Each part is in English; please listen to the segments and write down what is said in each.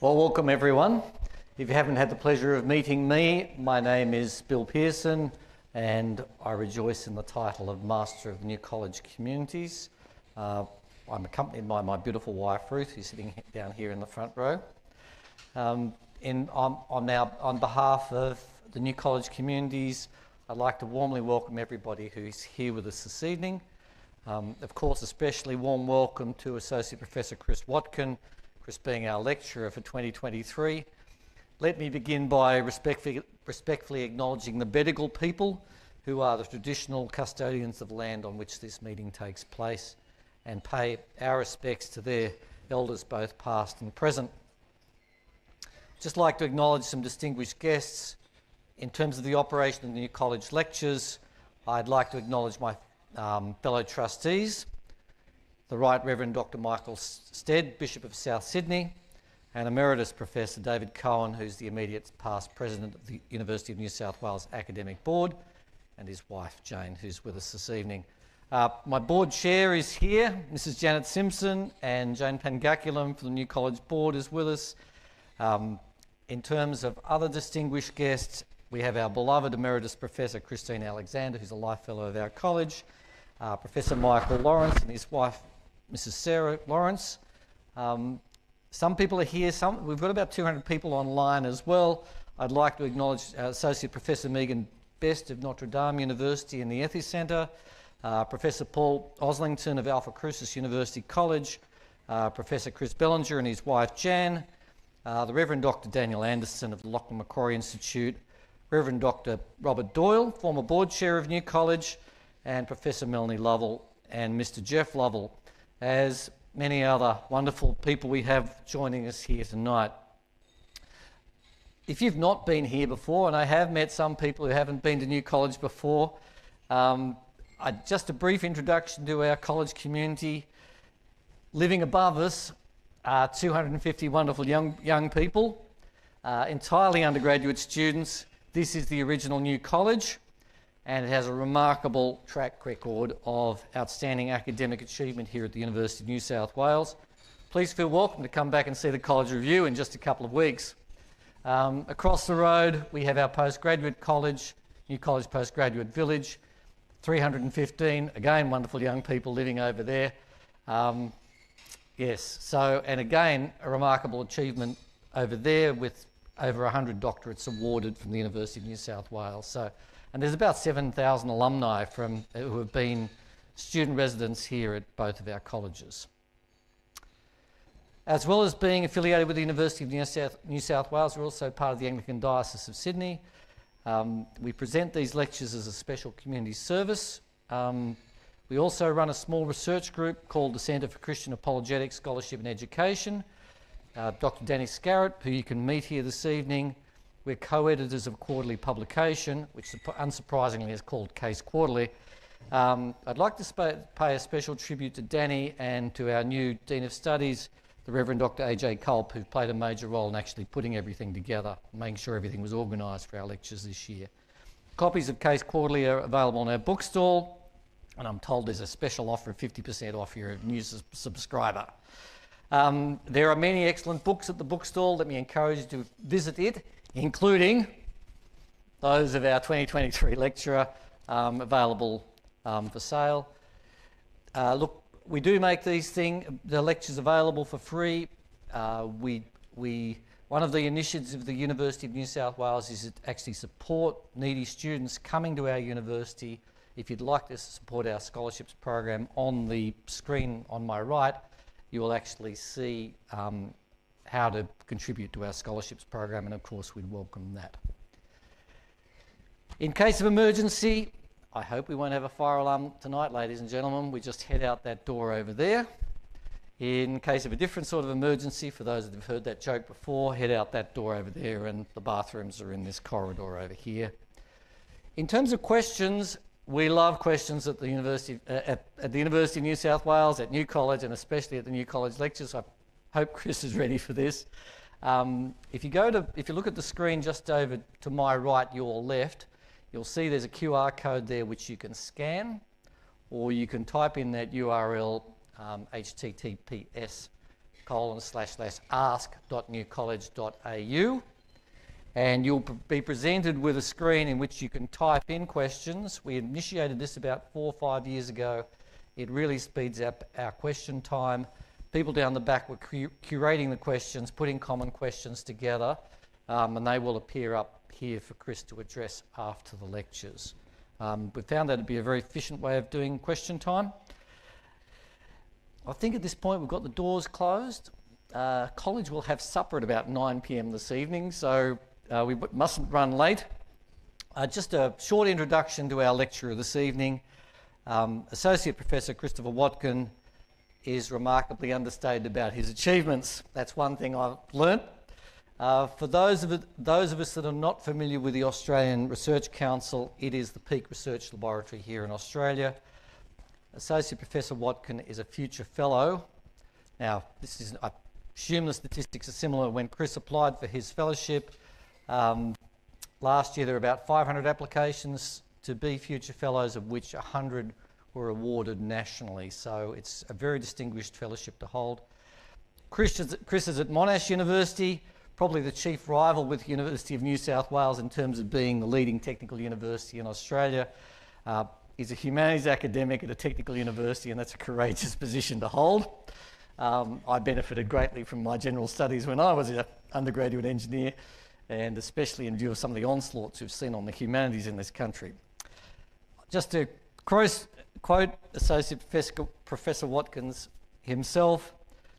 Well, welcome everyone. If you haven't had the pleasure of meeting me, my name is Bill Pearson and I rejoice in the title of Master of New College Communities. I'm accompanied by my beautiful wife Ruth, who's sitting down here in the front row. I'm now on behalf of the New College Communities. I'd like to warmly welcome everybody who's here with us this evening. Of course, especially warm welcome to Associate Professor Chris Watkin, Chris being our lecturer for 2023. Let me begin by respectfully acknowledging the Bedigal people, who are the traditional custodians of the land on which this meeting takes place, and pay our respects to their elders, both past and present. Just like to acknowledge some distinguished guests. In terms of the operation of the New College Lectures, I'd like to acknowledge my fellow trustees, the Right Reverend Dr. Michael Stead, Bishop of South Sydney, and Emeritus Professor David Cohen, who's the immediate past President of the University of New South Wales Academic Board, and his wife Jane, who's with us this evening. My board chair is here, Mrs. Janet Simpson, and Jane Pangaculum from the New College Board is with us. In terms of other distinguished guests, we have our beloved Emeritus Professor Christine Alexander, who's a Life Fellow of our college, Professor Michael Lawrence and his wife Mrs. Sarah Lawrence. Some people are here, we've got about 200 people online as well. I'd like to acknowledge Associate Professor Megan Best of Notre Dame University in the Ethies Centre, Professor Paul Oslington of Alpha Crucis University College, Professor Chris Bellinger and his wife Jan, the Reverend Dr. Daniel Anderson of the Lachlan Macquarie Institute, Reverend Dr. Robert Doyle, former board chair of New College, and Professor Melanie Lovell and Mr. Jeff Lovell, as many other wonderful people we have joining us here tonight. If you've not been here before, and I have met some people who haven't been to New College before, just a brief introduction to our college community. Living above us are 250 wonderful young people, entirely undergraduate students. This is the original New College, and it has a remarkable track record of outstanding academic achievement here at the University of New South Wales. Please feel welcome to come back and see the College Review in just a couple of weeks. Across the road, we have our postgraduate college, New College Postgraduate Village, 315, again, wonderful young people living over there. Yes, so, and again, a remarkable achievement over there with over 100 doctorates awarded from the University of New South Wales. So, and there's about 7,000 alumni who have been student residents here at both of our colleges. As well as being affiliated with the University of New South Wales, we're also part of the Anglican Diocese of Sydney. We present these lectures as a special community service. We also run a small research group called the Centre for Christian Apologetics, Scholarship and Education. Dr. Danny Scarrett, who you can meet here this evening. We're co-editors of a quarterly publication, which unsurprisingly is called Case Quarterly. I'd like to pay a special tribute to Danny and to our new Dean of Studies, the Reverend Dr. A.J. Culp, who played a major role in actually putting everything together, making sure everything was organised for our lectures this year. Copies of Case Quarterly are available on our bookstall, and I'm told there's a special offer of 50% off your new subscriber. There are many excellent books at the bookstall. Let me encourage you to visit it, including those of our 2023 lecturer available for sale. Look, we do make the lectures available for free. One of the initiatives of the University of New South Wales is to actually support needy students coming to our university. If you'd like to support our scholarships program, on the screen on my right, you will actually see how to contribute to our scholarships program, and of course we'd welcome that. In case of emergency, I hope we won't have a fire alarm tonight, ladies and gentlemen. We just head out that door over there. In case of a different sort of emergency, for those that have heard that joke before, head out that door over there, and the bathrooms are in this corridor over here. In terms of questions, we love questions at the University of New South Wales, at New College, and especially at the New College lectures. I hope Chris is ready for this. If you look at the screen just over to my right, your left, you'll see there's a QR code there which you can scan, or you can type in that URL https //ask.newcollege.au. And you'll be presented with a screen in which you can type in questions. We initiated this about 4 or 5 years ago. It really speeds up our question time. People down the back were curating the questions, putting common questions together, and they will appear up here for Chris to address after the lectures. We found that to be a very efficient way of doing question time. I think at this point we've got the doors closed. College will have supper at about 9 p.m. this evening, so we mustn't run late. Just a short introduction to our lecturer this evening. Associate Professor Christopher Watkin is remarkably understated about his achievements. That's one thing I've learnt. For those of us that are not familiar with the Australian Research Council, it is the peak research laboratory here in Australia. Associate Professor Watkin is a future fellow. Now, I assume the statistics are similar when Chris applied for his fellowship. Last year there were about 500 applications to be future fellows, of which 100 were awarded nationally. So it's a very distinguished fellowship to hold. Chris is at Monash University, probably the chief rival with the University of New South Wales in terms of being the leading technical university in Australia. He's a humanities academic at a technical university, and that's a courageous position to hold. I benefited greatly from my general studies when I was an undergraduate engineer, and especially in view of some of the onslaughts we've seen on the humanities in this country. Just to quote Associate Professor Watkins himself,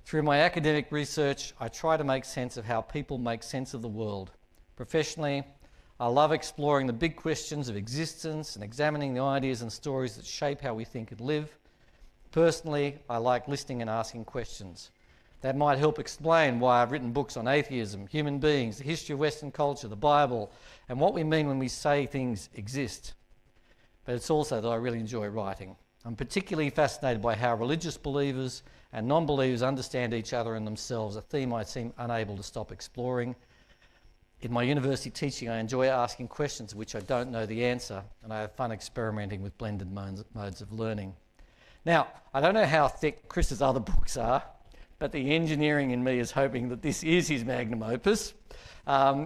"Through my academic research, I try to make sense of how people make sense of the world. Professionally, I love exploring the big questions of existence and examining the ideas and stories that shape how we think and live. Personally, I like listening and asking questions. That might help explain why I've written books on atheism, human beings, the history of Western culture, the Bible, and what we mean when we say things exist. But it's also that I really enjoy writing. I'm particularly fascinated by how religious believers and non-believers understand each other and themselves, a theme I seem unable to stop exploring. In my university teaching, I enjoy asking questions of which I don't know the answer, and I have fun experimenting with blended modes of learning." Now, I don't know how thick Chris's other books are, but the engineering in me is hoping that this is his magnum opus,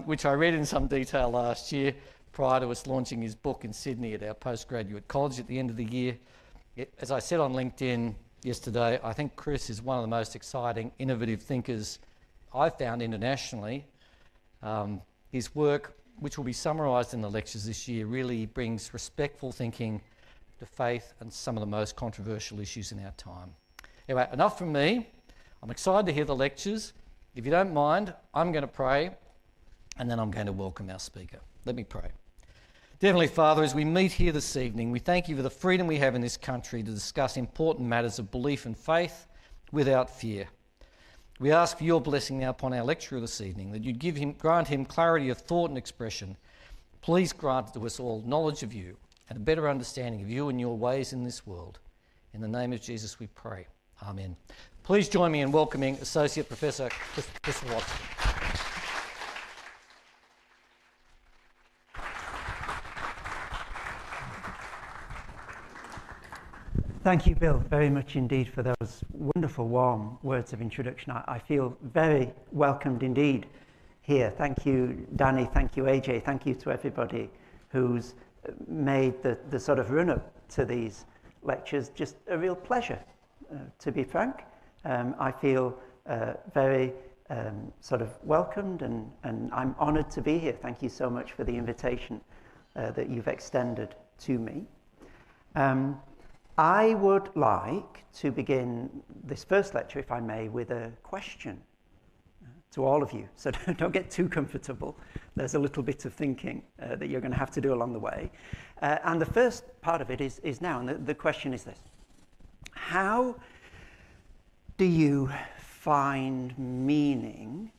which I read in some detail last year prior to us launching his book in Sydney at our postgraduate college at the end of the year. As I said on LinkedIn yesterday, I think Chris is one of the most exciting, innovative thinkers I've found internationally. His work, which will be summarised in the lectures this year, really brings respectful thinking to faith and some of the most controversial issues in our time. Anyway, enough from me. I'm excited to hear the lectures. If you don't mind, I'm going to pray, and then I'm going to welcome our speaker. Let me pray. Dear Heavenly Father, as we meet here this evening, we thank you for the freedom we have in this country to discuss important matters of belief and faith without fear. We ask for your blessing now upon our lecturer this evening, that you'd grant him clarity of thought and expression. Please grant to us all knowledge of you and a better understanding of you and your ways in this world. In the name of Jesus we pray. Amen. Please join me in welcoming Associate Professor Chris Watkin. Thank you, Bill, very much indeed for those wonderful, warm words of introduction. I feel very welcomed indeed here. Thank you, Danny. Thank you, AJ. Thank you to everybody who's made the sort of run-up to these lectures just a real pleasure, to be frank. I feel very sort of welcomed, and I'm honoured to be here. Thank you so much for the invitation that you've extended to me. I would like to begin this first lecture, if I may, with a question to all of you. So don't get too comfortable. There's a little bit of thinking that you're going to have to do along the way. And the first part of it is now, and the question is this. How do you find meaning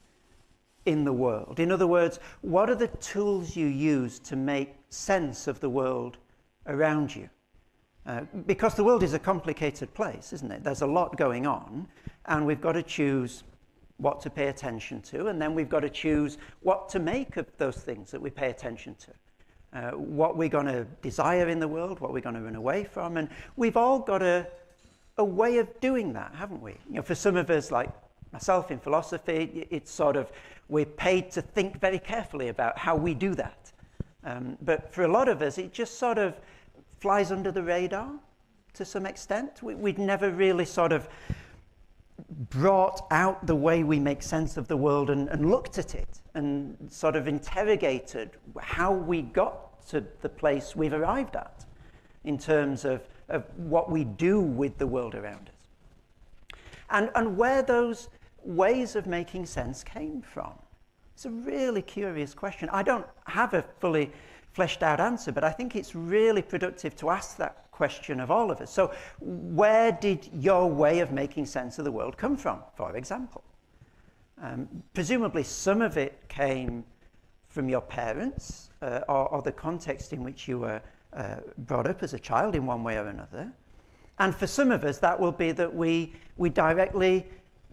in the world? In other words, what are the tools you use to make sense of the world around you? Because the world is a complicated place, isn't it? There's a lot going on, and we've got to choose what to pay attention to, and then we've got to choose what to make of those things that we pay attention to. What we're going to desire in the world, what we're going to run away from, and we've all got a way of doing that, haven't we? You know, for some of us, like myself in philosophy, it's sort of, we're paid to think very carefully about how we do that. But for a lot of us, it just sort of flies under the radar to some extent. We'd never really sort of brought out the way we make sense of the world and looked at it and sort of interrogated how we got to the place we've arrived at in terms of what we do with the world around us. And where those ways of making sense came from. It's a really curious question. I don't have a fully fleshed out answer, but I think it's really productive to ask that question of all of us. So where did your way of making sense of the world come from, for example? Presumably some of it came from your parents or the context in which you were brought up as a child in one way or another. And for some of us, that will be that we directly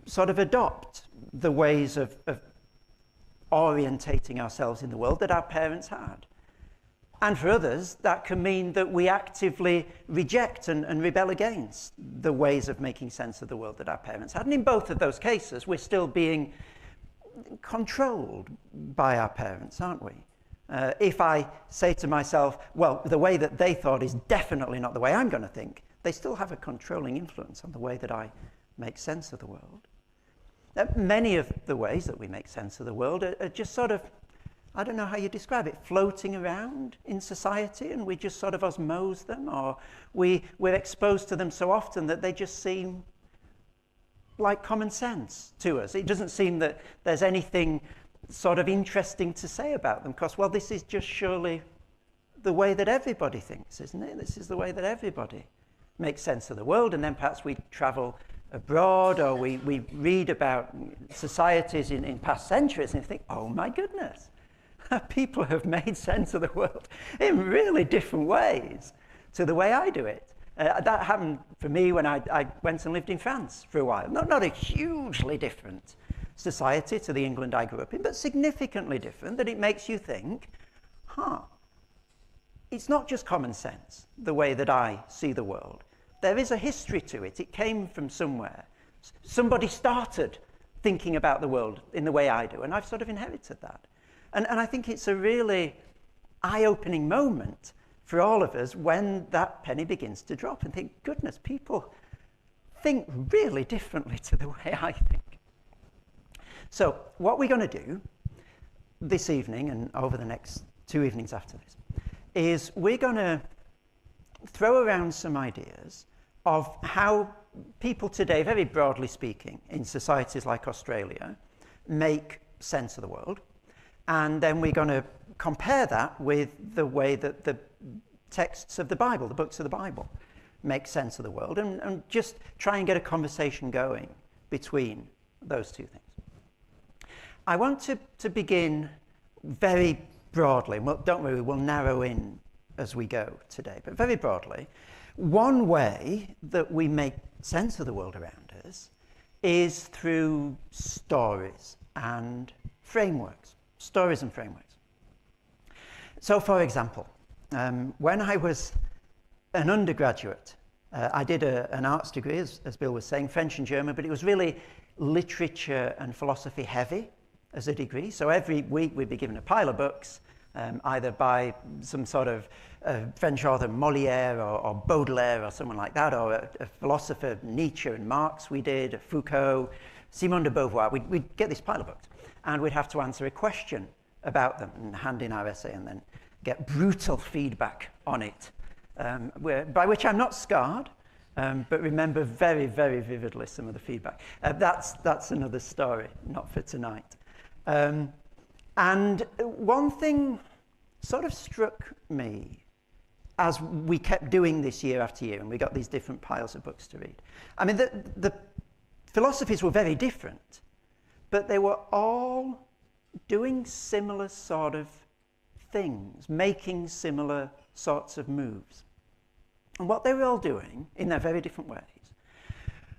sort of adopt the ways of orientating ourselves in the world that our parents had. And for others, that can mean that we actively reject and rebel against the ways of making sense of the world that our parents had. And in both of those cases, we're still being controlled by our parents, aren't we? If I say to myself, well, the way that they thought is definitely not the way I'm going to think, they still have a controlling influence on the way that I make sense of the world. Many of the ways that we make sense of the world are just sort of, I don't know how you describe it, floating around in society, and we just sort of osmose them, or we're exposed to them so often that they just seem like common sense to us. It doesn't seem that there's anything sort of interesting to say about them, because, well, this is just surely the way that everybody thinks, isn't it? This is the way that everybody makes sense of the world. And then perhaps we travel abroad, or we read about societies in past centuries and think, oh my goodness, people have made sense of the world in really different ways to the way I do it. That happened for me when I went and lived in France for a while. Not a hugely different society to the England I grew up in, but significantly different, that it makes you think, it's not just common sense, the way that I see the world. There is a history to it. It came from somewhere. Somebody started thinking about the world in the way I do, and I've sort of inherited that. And I think it's a really eye-opening moment for all of us when that penny begins to drop and think, goodness, people think really differently to the way I think. So what we're going to do this evening and over the next 2 evenings after this is we're going to throw around some ideas of how people today, very broadly speaking, in societies like Australia, make sense of the world. And then we're going to compare that with the way that the texts of the Bible, the books of the Bible, make sense of the world, and just try and get a conversation going between those two things. I want to begin very broadly. Well, don't worry, we'll narrow in as we go today, but very broadly, one way that we make sense of the world around us is through stories and frameworks. Stories and frameworks. So, for example, when I was an undergraduate, I did an arts degree, as Bill was saying, French and German, but it was really literature and philosophy heavy as a degree. So every week we'd be given a pile of books, either by some sort of French author, Molière or Baudelaire or someone like that, or a philosopher, Nietzsche and Marx we did, Foucault, Simone de Beauvoir. We'd get this pile of books, and we'd have to answer a question about them and hand in our essay and then get brutal feedback on it, by which I'm not scarred, but remember very, very vividly some of the feedback. That's another story, not for tonight. And one thing sort of struck me as we kept doing this year after year, and we got these different piles of books to read. I mean, the philosophies were very different, but they were all doing similar sort of things, making similar sorts of moves. And what they were all doing, in their very different ways,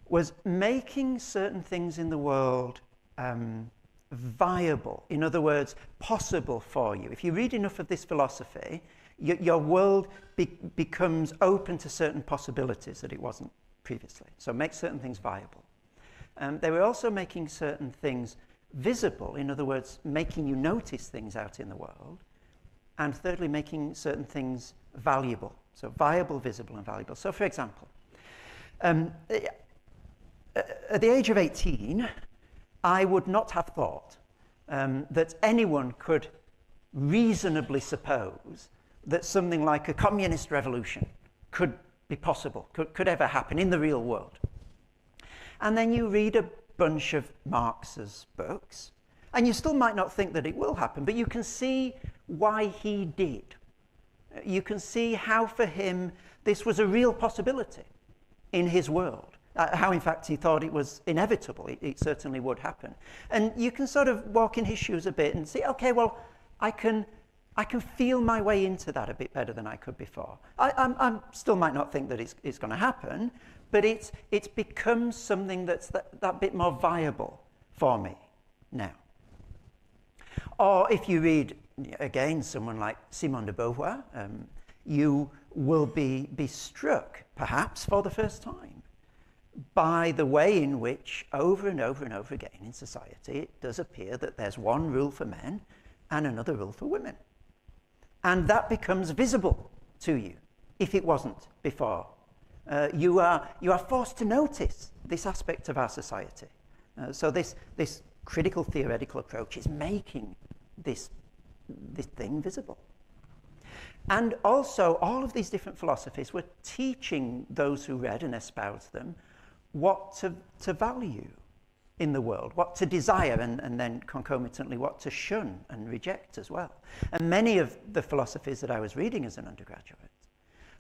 was making certain things in the world viable. In other words, possible for you. If you read enough of this philosophy, your world becomes open to certain possibilities that it wasn't previously. So make certain things viable. They were also making certain things visible, in other words, making you notice things out in the world. And thirdly, making certain things valuable. So viable, visible, and valuable. So for example, at the age of 18, I would not have thought that anyone could reasonably suppose that something like a communist revolution could be possible, could ever happen in the real world. And then you read a bunch of Marx's books, and you still might not think that it will happen, but you can see why he did. You can see how for him this was a real possibility in his world. How in fact he thought it was inevitable, it certainly would happen. And you can sort of walk in his shoes a bit and see, okay, well, I can feel my way into that a bit better than I could before. I still might not think that it's going to happen, but it's become something that's that bit more viable for me now. Or if you read, again, someone like Simone de Beauvoir, you will be struck, perhaps for the first time, by the way in which over and over and over again in society it does appear that there's one rule for men and another rule for women. And that becomes visible to you, if it wasn't before. You are forced to notice this aspect of our society. So this critical theoretical approach is making this thing visible. And also, all of these different philosophies were teaching those who read and espoused them what to value in the world, what to desire, and then concomitantly what to shun and reject as well. And many of the philosophies that I was reading as an undergraduate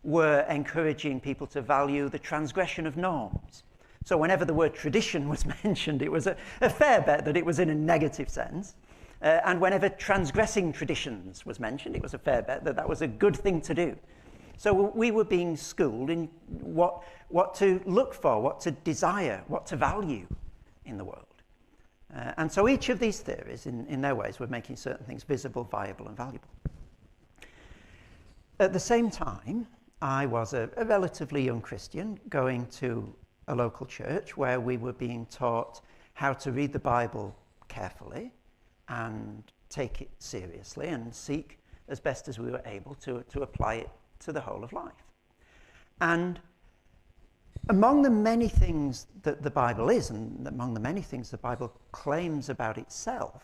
were encouraging people to value the transgression of norms. So whenever the word tradition was mentioned, it was a fair bet that it was in a negative sense. And whenever transgressing traditions was mentioned, it was a fair bet that that was a good thing to do. So we were being schooled in what to look for, what to desire, what to value in the world. And so each of these theories, in their ways, were making certain things visible, viable, and valuable. At the same time, I was a relatively young Christian going to a local church where we were being taught how to read the Bible carefully and take it seriously and seek as best as we were able to apply it to the whole of life. And among the many things that the Bible is, and among the many things the Bible claims about itself,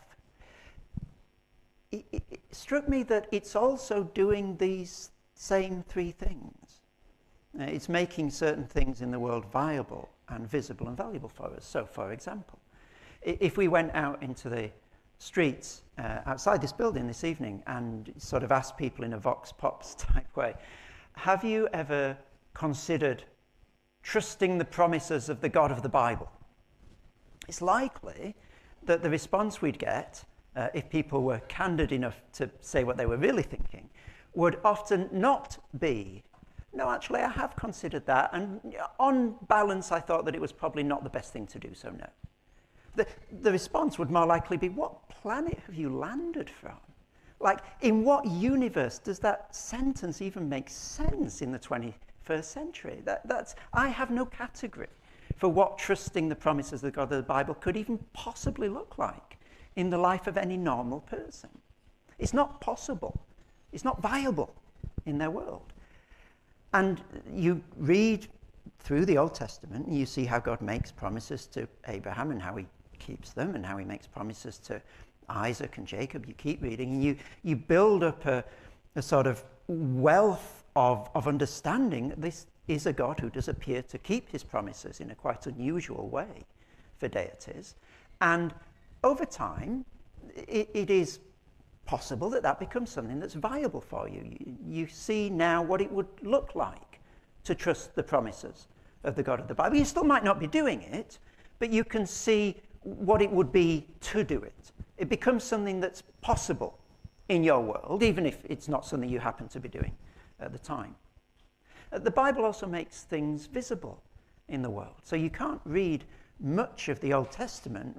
it struck me that it's also doing these same three things. It's making certain things in the world viable and visible and valuable for us. So, for example, if we went out into the streets outside this building this evening and sort of asked people in a vox pops type way, have you ever considered trusting the promises of the God of the Bible? It's likely that the response we'd get, if people were candid enough to say what they were really thinking, would often not be, no, actually, I have considered that, and on balance, I thought that it was probably not the best thing to do, so no. The response would more likely be, what planet have you landed from? Like, in what universe does that sentence even make sense in the 21st century? I have no category for what trusting the promises of the God of the Bible could even possibly look like in the life of any normal person. It's not possible. It's not viable in their world. And you read through the Old Testament and you see how God makes promises to Abraham and how he keeps them, and how he makes promises to Isaac and Jacob. You keep reading and you build up a sort of wealth of understanding that this is a God who does appear to keep his promises in a quite unusual way for deities. And over time, it is possible that becomes something that's viable for you. You see now what it would look like to trust the promises of the God of the Bible. You still might not be doing it, but you can see what it would be to do it. It becomes something that's possible in your world, even if it's not something you happen to be doing at the time. The Bible also makes things visible in the world. So you can't read much of the Old Testament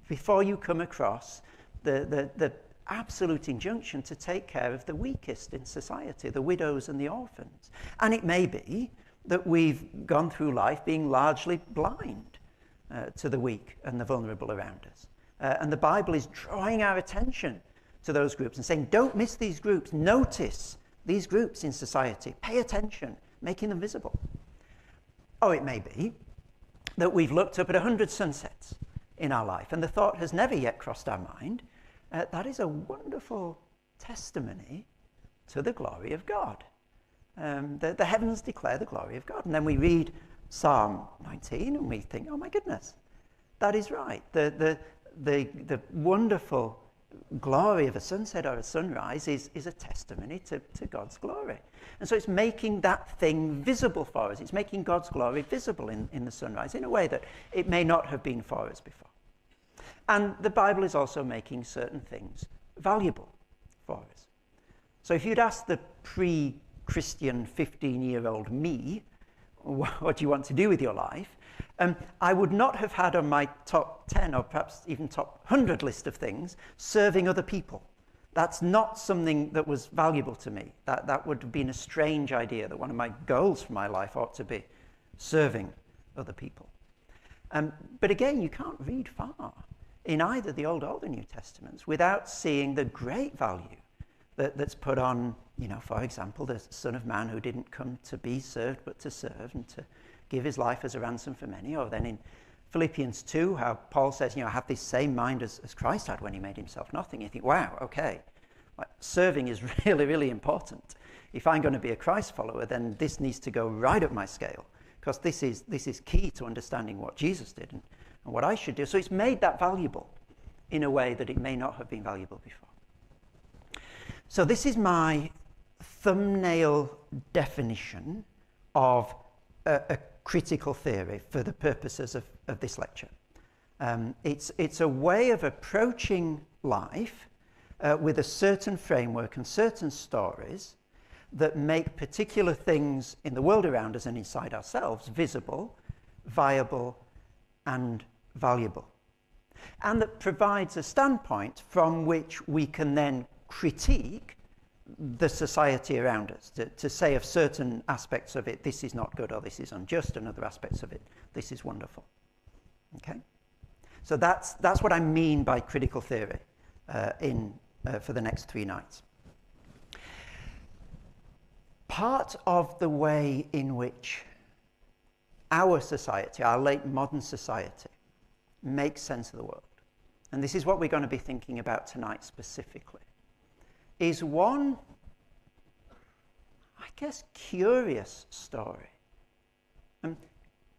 before you come across the absolute injunction to take care of the weakest in society, the widows and the orphans. And it may be that we've gone through life being largely blind to the weak and the vulnerable around us. And the Bible is drawing our attention to those groups and saying, don't miss these groups. Notice these groups in society. Pay attention, making them visible. Oh, it may be that we've looked up at 100 sunsets in our life and the thought has never yet crossed our mind. That is a wonderful testimony to the glory of God. The heavens declare the glory of God. And then we read Psalm 19 and we think, oh my goodness, that is right. The wonderful glory of a sunset or a sunrise is a testimony to God's glory. And so it's making that thing visible for us. It's making God's glory visible in the sunrise in a way that it may not have been for us before. And the Bible is also making certain things valuable for us. So if you'd asked the pre-Christian 15-year-old me, what do you want to do with your life? I would not have had on my top 10 or perhaps even top 100 list of things serving other people. That's not something that was valuable to me. That would have been a strange idea, that one of my goals for my life ought to be serving other people. But again, you can't read far in either the Old or the New Testaments without seeing the great value that's put on, for example, the Son of Man who didn't come to be served but to serve and to give his life as a ransom for many. Or then in Philippians 2, how Paul says, have this same mind as Christ had when he made himself nothing. You think, wow, okay, serving is really, really important. If I'm going to be a Christ follower, then this needs to go right up my scale, because this is key to understanding what Jesus did and what I should do. So it's made that valuable in a way that it may not have been valuable before. So this is my thumbnail definition of a critical theory for the purposes of this lecture. It's a way of approaching life with a certain framework and certain stories that make particular things in the world around us and inside ourselves visible, viable, and valuable. And that provides a standpoint from which we can then critique the society around us, to say of certain aspects of it, this is not good or this is unjust, and other aspects of it, this is wonderful. Okay? So that's what I mean by critical theory for the next 3 nights. Part of the way in which our society, our late modern society, makes sense of the world, and this is what we're going to be thinking about tonight specifically, is one, I guess, curious story.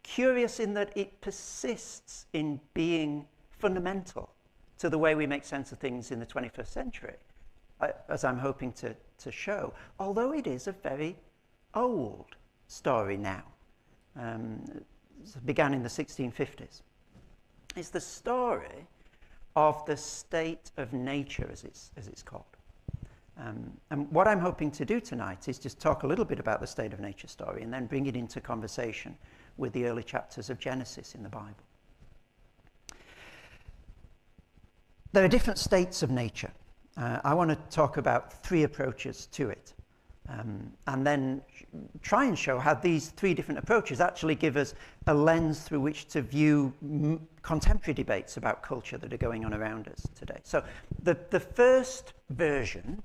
Curious in that it persists in being fundamental to the way we make sense of things in the 21st century, as I'm hoping to show, although it is a very old story now. It began in the 1650s. It's the story of the state of nature, as it's called. And what I'm hoping to do tonight is just talk a little bit about the state of nature story and then bring it into conversation with the early chapters of Genesis in the Bible. There are different states of nature. I want to talk about 3 approaches to it, and then try and show how these 3 different approaches actually give us a lens through which to view contemporary debates about culture that are going on around us today. So the first version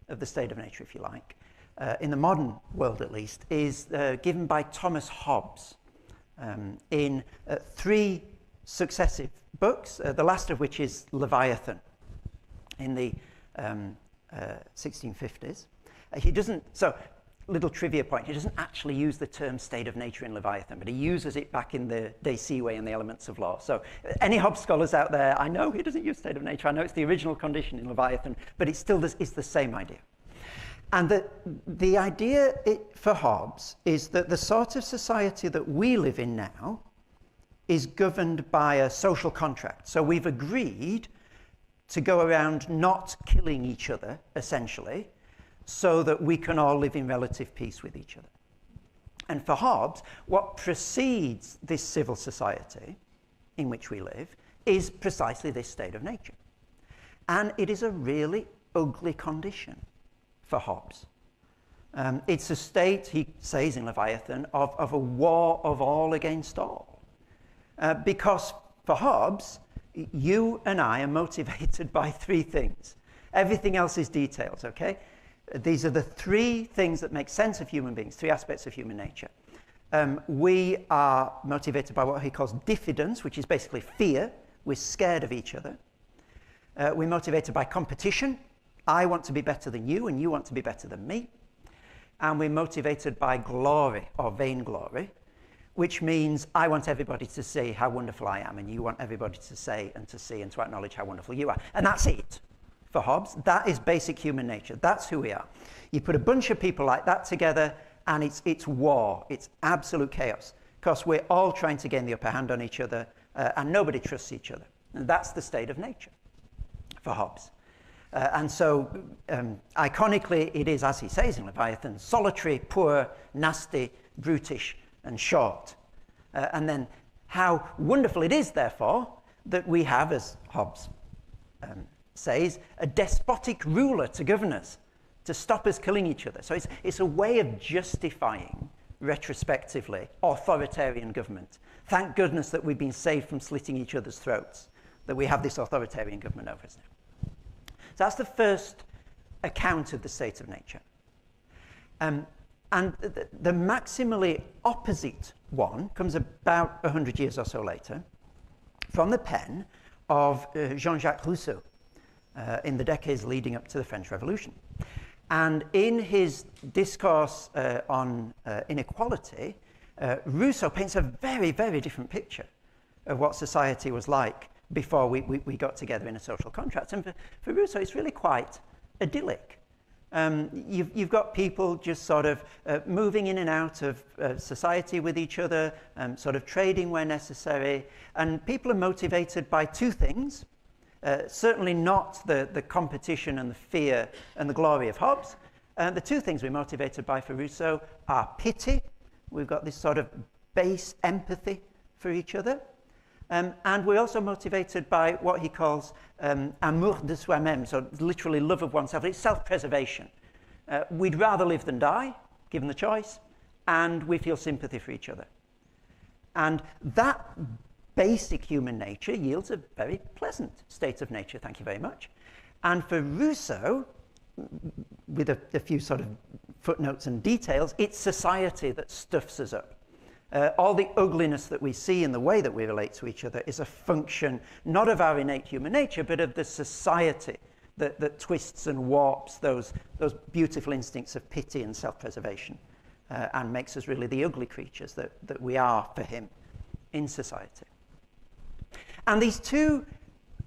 of the state of nature, if you like, in the modern world at least, is given by Thomas Hobbes in 3 successive books, the last of which is Leviathan in the 1650s. He doesn't, so little trivia point, he doesn't actually use the term state of nature in Leviathan, but he uses it back in the De Sive and the Elements of Law. So any Hobbes scholars out there, I know he doesn't use state of nature, I know it's the original condition in Leviathan, but it still is the same idea. And the idea for Hobbes is that the sort of society that we live in now is governed by a social contract. So we've agreed to go around not killing each other, essentially, so that we can all live in relative peace with each other. And for Hobbes, what precedes this civil society in which we live is precisely this state of nature. And it is a really ugly condition for Hobbes. It's a state, he says in Leviathan, of a war of all against all. Because for Hobbes, you and I are motivated by three things. Everything else is details, okay? These are the three things that make sense of human beings, three aspects of human nature. We are motivated by what he calls diffidence, which is basically fear. We're scared of each other. We're motivated by competition. I want to be better than you, and you want to be better than me. And we're motivated by glory, or vainglory, which means I want everybody to say how wonderful I am, and you want everybody to say and to see and to acknowledge how wonderful you are. And that's it. For Hobbes, that is basic human nature. That's who we are. You put a bunch of people like that together, and it's war. It's absolute chaos, because we're all trying to gain the upper hand on each other, and nobody trusts each other. And that's the state of nature for Hobbes. And so, iconically, it is, as he says in Leviathan, solitary, poor, nasty, brutish, and short. And then how wonderful it is, therefore, that we have, as Hobbes says, a despotic ruler to govern us, to stop us killing each other. So it's a way of justifying, retrospectively, authoritarian government. Thank goodness that we've been saved from slitting each other's throats, that we have this authoritarian government over us now. So that's the first account of the state of nature. And the maximally opposite one comes about 100 years or so later from the pen of Jean-Jacques Rousseau in the decades leading up to the French Revolution. And in his discourse on inequality, Rousseau paints a very, very different picture of what society was like before we got together in a social contract. And for Rousseau, it's really quite idyllic. You've got people just sort of moving in and out of society with each other, sort of trading where necessary, and people are motivated by two things. Certainly not the competition and the fear and the glory of Hobbes. The two things we're motivated by for Rousseau are pity. We've got this sort of base empathy for each other. And we're also motivated by what he calls amour de soi-même, so literally love of oneself. It's self-preservation. We'd rather live than die, given the choice, and we feel sympathy for each other. And that basic human nature yields a very pleasant state of nature, thank you very much. And for Rousseau, with a few sort of footnotes and details, it's society that stuffs us up. All the ugliness that we see in the way that we relate to each other is a function not of our innate human nature, but of the society that twists and warps those beautiful instincts of pity and self-preservation and makes us really the ugly creatures that we are for him in society. And these two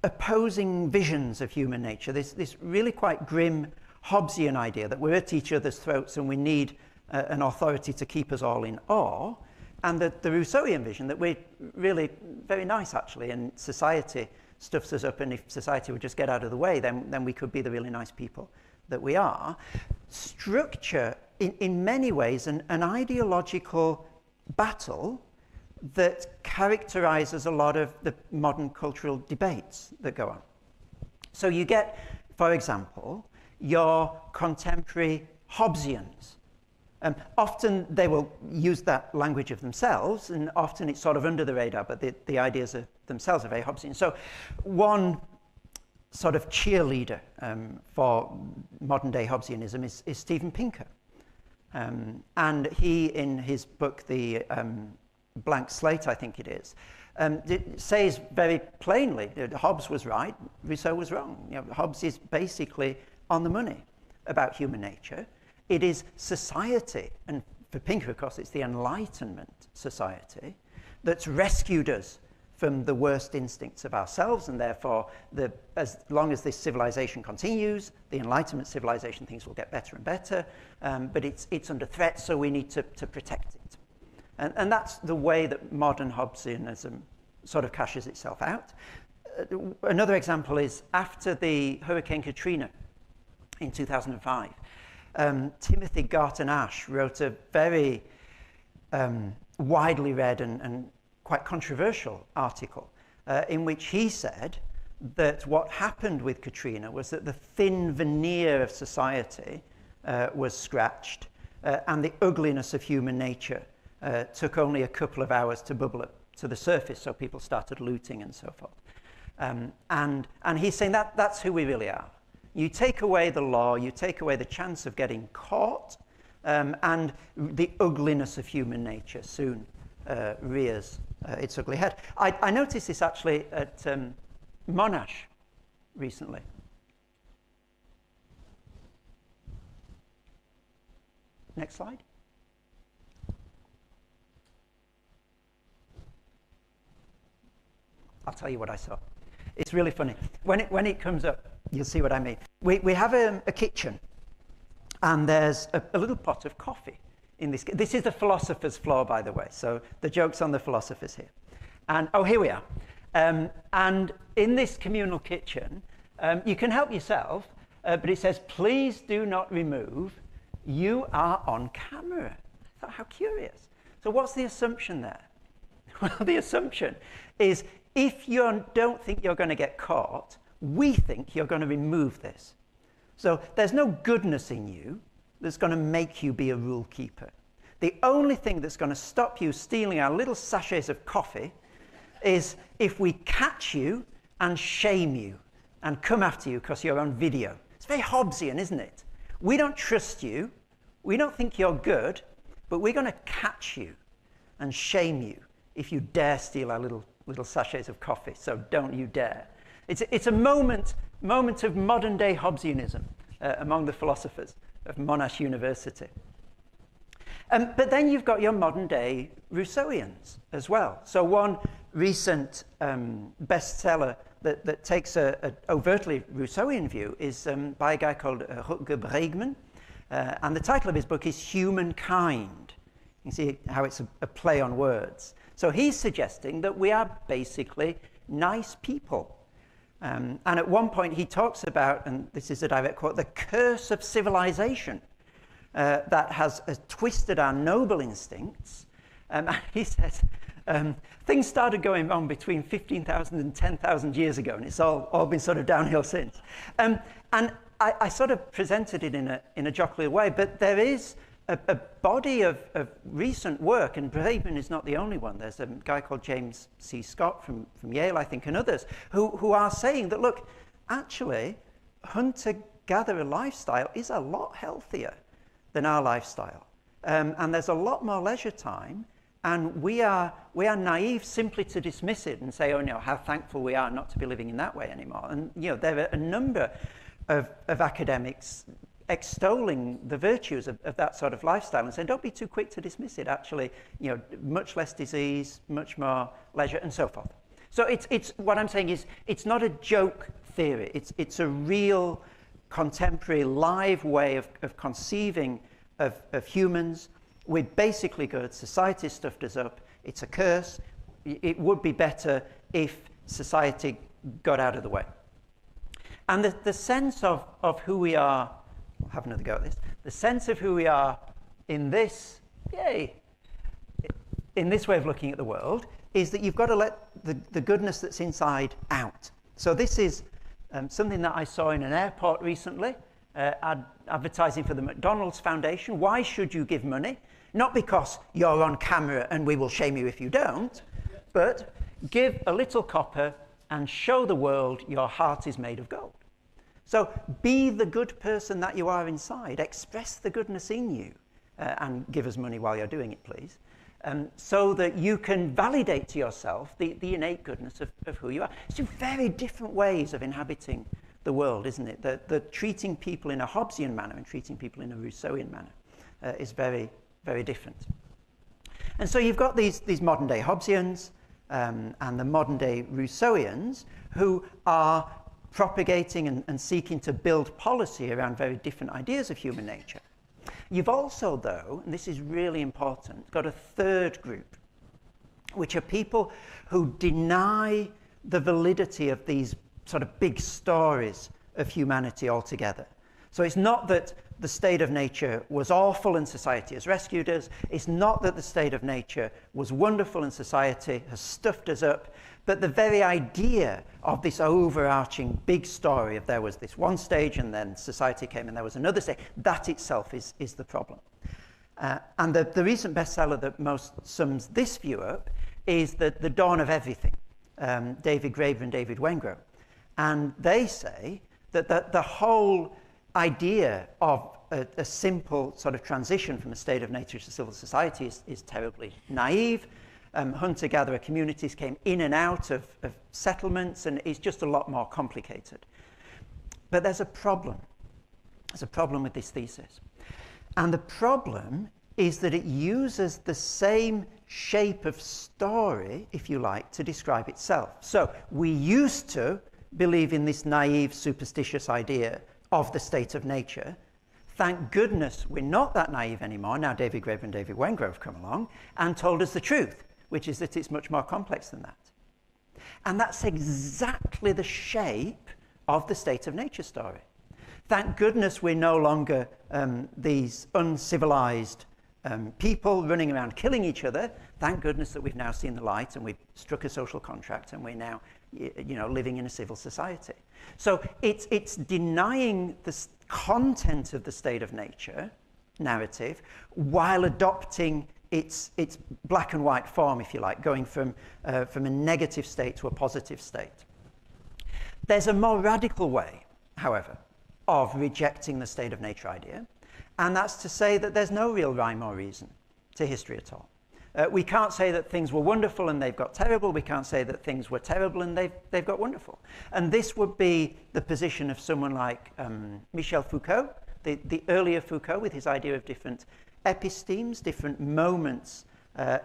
opposing visions of human nature, this really quite grim Hobbesian idea that we're at each other's throats and we need an authority to keep us all in awe, and the Rousseauian vision that we're really very nice, actually, and society stuffs us up, and if society would just get out of the way, then we could be the really nice people that we are, structure, in many ways, an ideological battle that characterizes a lot of the modern cultural debates that go on. So you get, for example, your contemporary Hobbesians. Often they will use that language of themselves, and often it's sort of under the radar, but the ideas themselves are very Hobbesian. So one sort of cheerleader for modern-day Hobbesianism is Steven Pinker. And he, in his book, The Blank Slate, I think it is, it says very plainly that Hobbes was right, Rousseau was wrong. You know, Hobbes is basically on the money about human nature. It is society, and for Pinker, of course, it's the Enlightenment society, that's rescued us from the worst instincts of ourselves, and therefore, as long as this civilization continues, the Enlightenment civilization, things will get better and better, but it's under threat, so we need to protect it. And that's the way that modern Hobbesianism sort of cashes itself out. Another example is after the Hurricane Katrina in 2005, Timothy Garton Ash wrote a very widely read and quite controversial article in which he said that what happened with Katrina was that the thin veneer of society was scratched and the ugliness of human nature took only a couple of hours to bubble up to the surface, so people started looting and so forth. And he's saying that's who we really are. You take away the law, you take away the chance of getting caught, and the ugliness of human nature soon rears its ugly head. I noticed this actually at Monash recently. Next slide. I'll tell you what I saw. It's really funny. When it comes up, you'll see what I mean. We have a kitchen, and there's a little pot of coffee in this. This is the philosopher's floor, by the way, so the joke's on the philosophers here. And, oh, here we are. And in this communal kitchen, you can help yourself, but it says, please do not remove. You are on camera. I thought, how curious. So what's the assumption there? Well, the assumption is if you don't think you're going to get caught, we think you're going to remove this. So there's no goodness in you that's going to make you be a rule keeper. The only thing that's going to stop you stealing our little sachets of coffee is if we catch you and shame you and come after you because you're on video. It's very Hobbesian, isn't it? We don't trust you. We don't think you're good, but we're going to catch you and shame you if you dare steal our little sachets of coffee. So don't you dare. It's a moment of modern-day Hobbesianism among the philosophers of Monash University. But then you've got your modern-day Rousseauians as well. So one recent bestseller that takes an overtly Rousseauian view is by a guy called Rutger Bregman. And the title of his book is Humankind. You can see how it's a play on words. So he's suggesting that we are basically nice people. And at one point he talks about, and this is a direct quote, the curse of civilization that has twisted our noble instincts. He says, things started going wrong between 15,000 and 10,000 years ago, and it's all been sort of downhill since. And I sort of presented it in a jocular way, but there is a body of recent work, and Bregman is not the only one. There's a guy called James C. Scott from Yale, I think, and others, who are saying that, look, actually, hunter-gatherer lifestyle is a lot healthier than our lifestyle. And there's a lot more leisure time, and we are naive simply to dismiss it and say, oh, no, how thankful we are not to be living in that way anymore. And, you know, there are a number of academics extolling the virtues of that sort of lifestyle and saying, don't be too quick to dismiss it. Actually, you know, much less disease, much more leisure, and so forth. So it's what I'm saying is it's not a joke theory. It's a real contemporary live way of conceiving of humans. We're basically good. Society stuffed us up. It's a curse. It would be better if society got out of the way. And the sense of who we are, I'll have another go at this, the sense of who we are in this, in this way of looking at the world, is that you've got to let the goodness that's inside out. So this is something that I saw in an airport recently, advertising for the McDonald's Foundation. Why should you give money? Not because you're on camera and we will shame you if you don't, but give a little copper and show the world your heart is made of gold. So be the good person that you are inside. Express the goodness in you and give us money while you're doing it, please. So that you can validate to yourself the innate goodness of who you are. It's two very different ways of inhabiting the world, isn't it? The treating people in a Hobbesian manner and treating people in a Rousseauian manner is very, very different. And so you've got these modern-day Hobbesians and the modern-day Rousseauians who are propagating and seeking to build policy around very different ideas of human nature. You've also, though, and this is really important, got a third group, which are people who deny the validity of these sort of big stories of humanity altogether. So it's not that the state of nature was awful and society has rescued us. It's not that the state of nature was wonderful and society has stuffed us up. But the very idea of this overarching big story of there was this one stage and then society came and there was another stage, that itself is the problem. And the recent bestseller that most sums this view up is the dawn of everything, David Graeber and David Wengrow. And they say that the whole idea of a simple sort of transition from a state of nature to civil society is terribly naive. Hunter-gatherer communities came in and out of settlements, and it's just a lot more complicated. But there's a problem. There's a problem with this thesis. And the problem is that it uses the same shape of story, if you like, to describe itself. So we used to believe in this naive, superstitious idea of the state of nature. Thank goodness we're not that naive anymore. Now David Graeber and David Wengrow have come along and told us the truth, which is that it's much more complex than that. And that's exactly the shape of the state of nature story. Thank goodness we're no longer these uncivilized people running around killing each other. Thank goodness that we've now seen the light and we've struck a social contract and we're now, living in a civil society. So it's denying the content of the state of nature narrative while adopting its black and white form, if you like, going from a negative state to a positive state. There's a more radical way, however, of rejecting the state of nature idea, and that's to say that there's no real rhyme or reason to history at all. We can't say that things were wonderful and they've got terrible. We can't say that things were terrible and they've got wonderful. And this would be the position of someone like Michel Foucault, the earlier Foucault, with his idea of different epistemes, different moments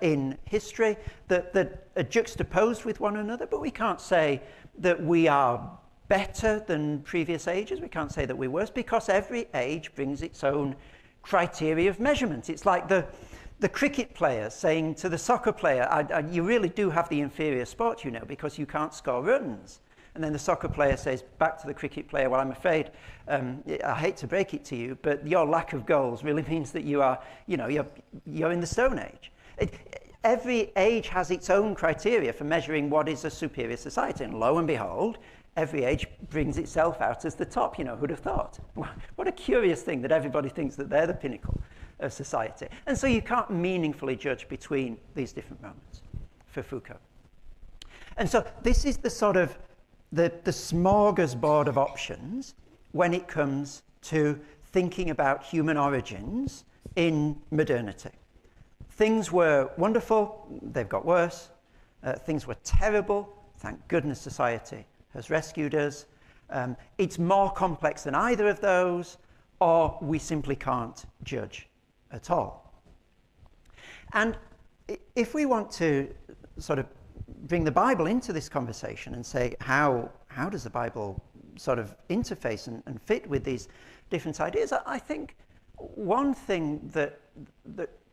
in history that are juxtaposed with one another. But we can't say that we are better than previous ages. We can't say that we're worse, because every age brings its own criteria of measurement. It's like the cricket player saying to the soccer player, you really do have the inferior sport, because you can't score runs. And then the soccer player says back to the cricket player, well, I'm afraid, I hate to break it to you, but your lack of goals really means that you are, you're in the Stone Age. Every age has its own criteria for measuring what is a superior society. And lo and behold, every age brings itself out as the top. Who'd have thought? What a curious thing that everybody thinks that they're the pinnacle of society. And so you can't meaningfully judge between these different moments for Foucault. And so this is the sort of the smorgasbord of options when it comes to thinking about human origins in modernity. Things were wonderful, they've got worse. Things were terrible, thank goodness society has rescued us. It's more complex than either of those, or we simply can't judge at all. And if we want to sort of bring the Bible into this conversation and say, how does the Bible sort of interface and fit with these different ideas, I think one thing that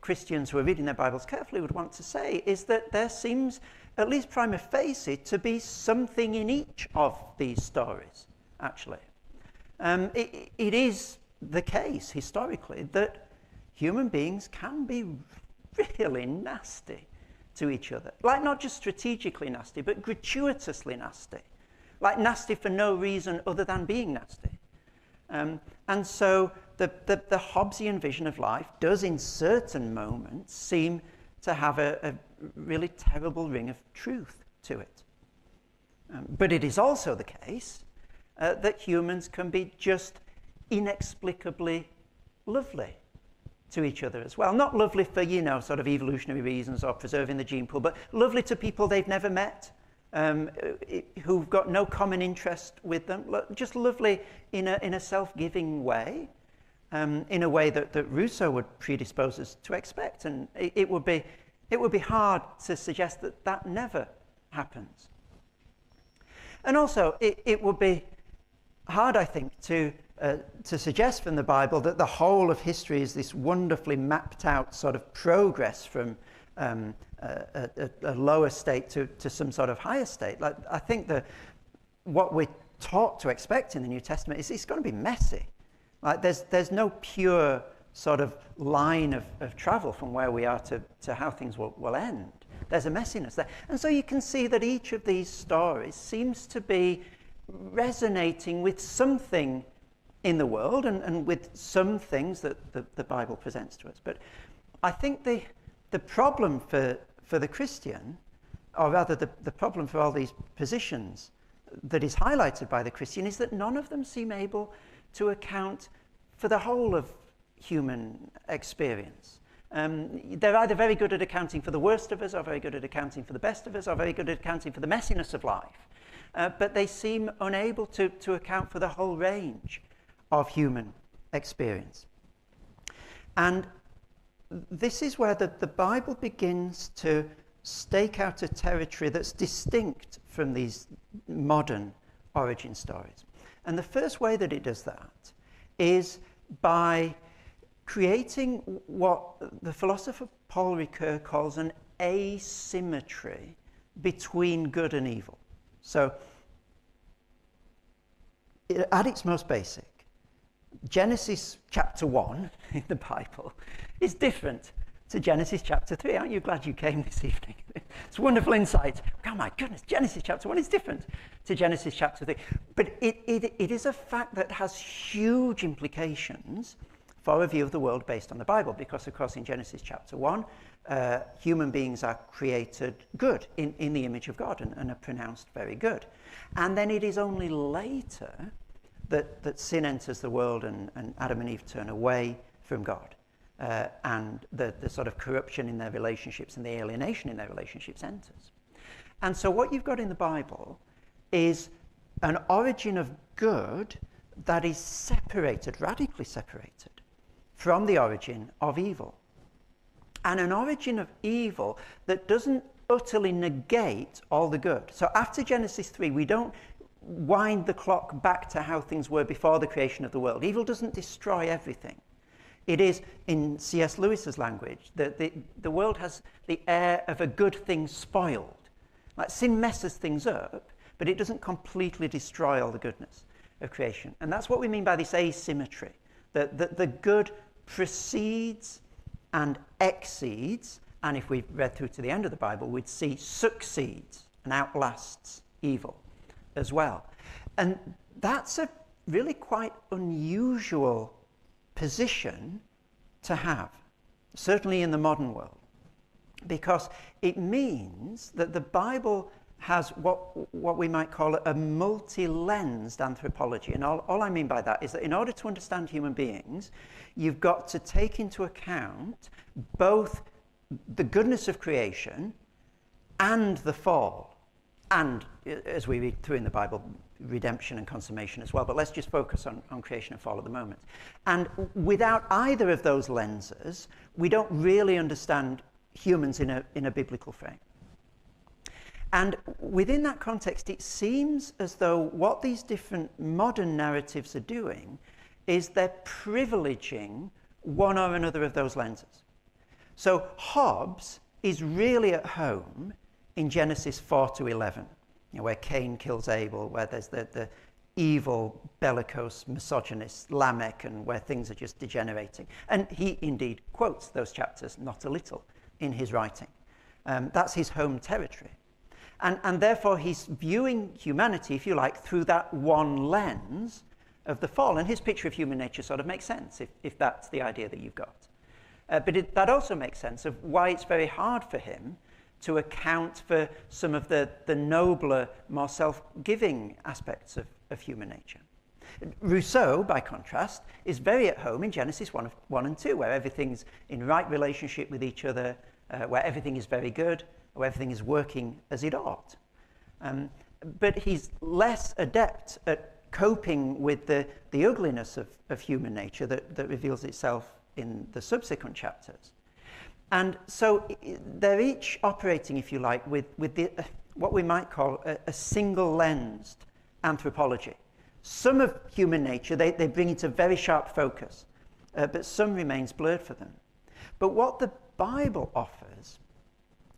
Christians who are reading their Bibles carefully would want to say is that there seems, at least prima facie, to be something in each of these stories, actually. It is the case, historically, that human beings can be really nasty to each other. Like, not just strategically nasty, but gratuitously nasty. Like, nasty for no reason other than being nasty. And so the Hobbesian vision of life does, in certain moments, seem to have a really terrible ring of truth to it. But it is also the case that humans can be just inexplicably lovely to each other as well. Not lovely for, sort of evolutionary reasons or preserving the gene pool, but lovely to people they've never met, who've got no common interest with them. Just lovely in a self-giving way, in a way that Rousseau would predispose us to expect. And it would be hard to suggest that never happens. And also, it would be hard, I think, to suggest from the Bible that the whole of history is this wonderfully mapped out sort of progress from a lower state to some sort of higher state. Like, I think that what we're taught to expect in the New Testament is it's going to be messy. Like, there's no pure sort of line of travel from where we are to how things will end. There's a messiness there. And so you can see that each of these stories seems to be resonating with something in the world and with some things that the Bible presents to us. But I think the problem for the Christian or rather the problem for all these positions that is highlighted by the Christian is that none of them seem able to account for the whole of human experience. They're either very good at accounting for the worst of us, or very good at accounting for the best of us, or very good at accounting for the messiness of life. But they seem unable to account for the whole range of human experience. And this is where the Bible begins to stake out a territory that's distinct from these modern origin stories. And the first way that it does that is by creating what the philosopher Paul Ricoeur calls an asymmetry between good and evil. So, at its most basic, Genesis chapter 1 in the Bible is different to Genesis chapter 3. Aren't you glad you came this evening? It's wonderful insight. Oh my goodness, Genesis chapter 1 is different to Genesis chapter 3. But it is a fact that has huge implications for a view of the world based on the Bible, because of course in Genesis chapter 1, human beings are created good in the image of God and are pronounced very good. And then it is only later that sin enters the world and Adam and Eve turn away from God. And the sort of corruption in their relationships and the alienation in their relationships enters. And so what you've got in the Bible is an origin of good that is separated, radically separated, from the origin of evil. And an origin of evil that doesn't utterly negate all the good. So after Genesis 3, we don't wind the clock back to how things were before the creation of the world. Evil doesn't destroy everything. It is, in C.S. Lewis's language, that the world has the air of a good thing spoiled. Like sin messes things up, but it doesn't completely destroy all the goodness of creation. And that's what we mean by this asymmetry, that the good precedes and exceeds, and if we read through to the end of the Bible, we'd see succeeds and outlasts evil as well. And that's a really quite unusual position to have, certainly in the modern world, because it means that the Bible has what we might call a multi-lensed anthropology. And all I mean by that is that in order to understand human beings, you've got to take into account both the goodness of creation and the fall. And, as we read through in the Bible, redemption and consummation as well. But let's just focus on creation and fall at the moment. And without either of those lenses, we don't really understand humans in a biblical frame. And within that context, it seems as though what these different modern narratives are doing is they're privileging one or another of those lenses. So Hobbes is really at home in Genesis 4-11, where Cain kills Abel, where there's the evil, bellicose, misogynist Lamech, and where things are just degenerating. And he indeed quotes those chapters not a little in his writing. That's his home territory. And therefore he's viewing humanity, if you like, through that one lens of the fall. And his picture of human nature sort of makes sense, if that's the idea that you've got. But that also makes sense of why it's very hard for him to account for some of the nobler, more self-giving aspects of human nature. Rousseau, by contrast, is very at home in Genesis 1 and 2, where everything's in right relationship with each other, where everything is very good, where everything is working as it ought. But he's less adept at coping with the ugliness of human nature that reveals itself in the subsequent chapters. And so they're each operating, if you like, with what we might call a single-lensed anthropology. Some of human nature, they bring into very sharp focus, but some remains blurred for them. But what the Bible offers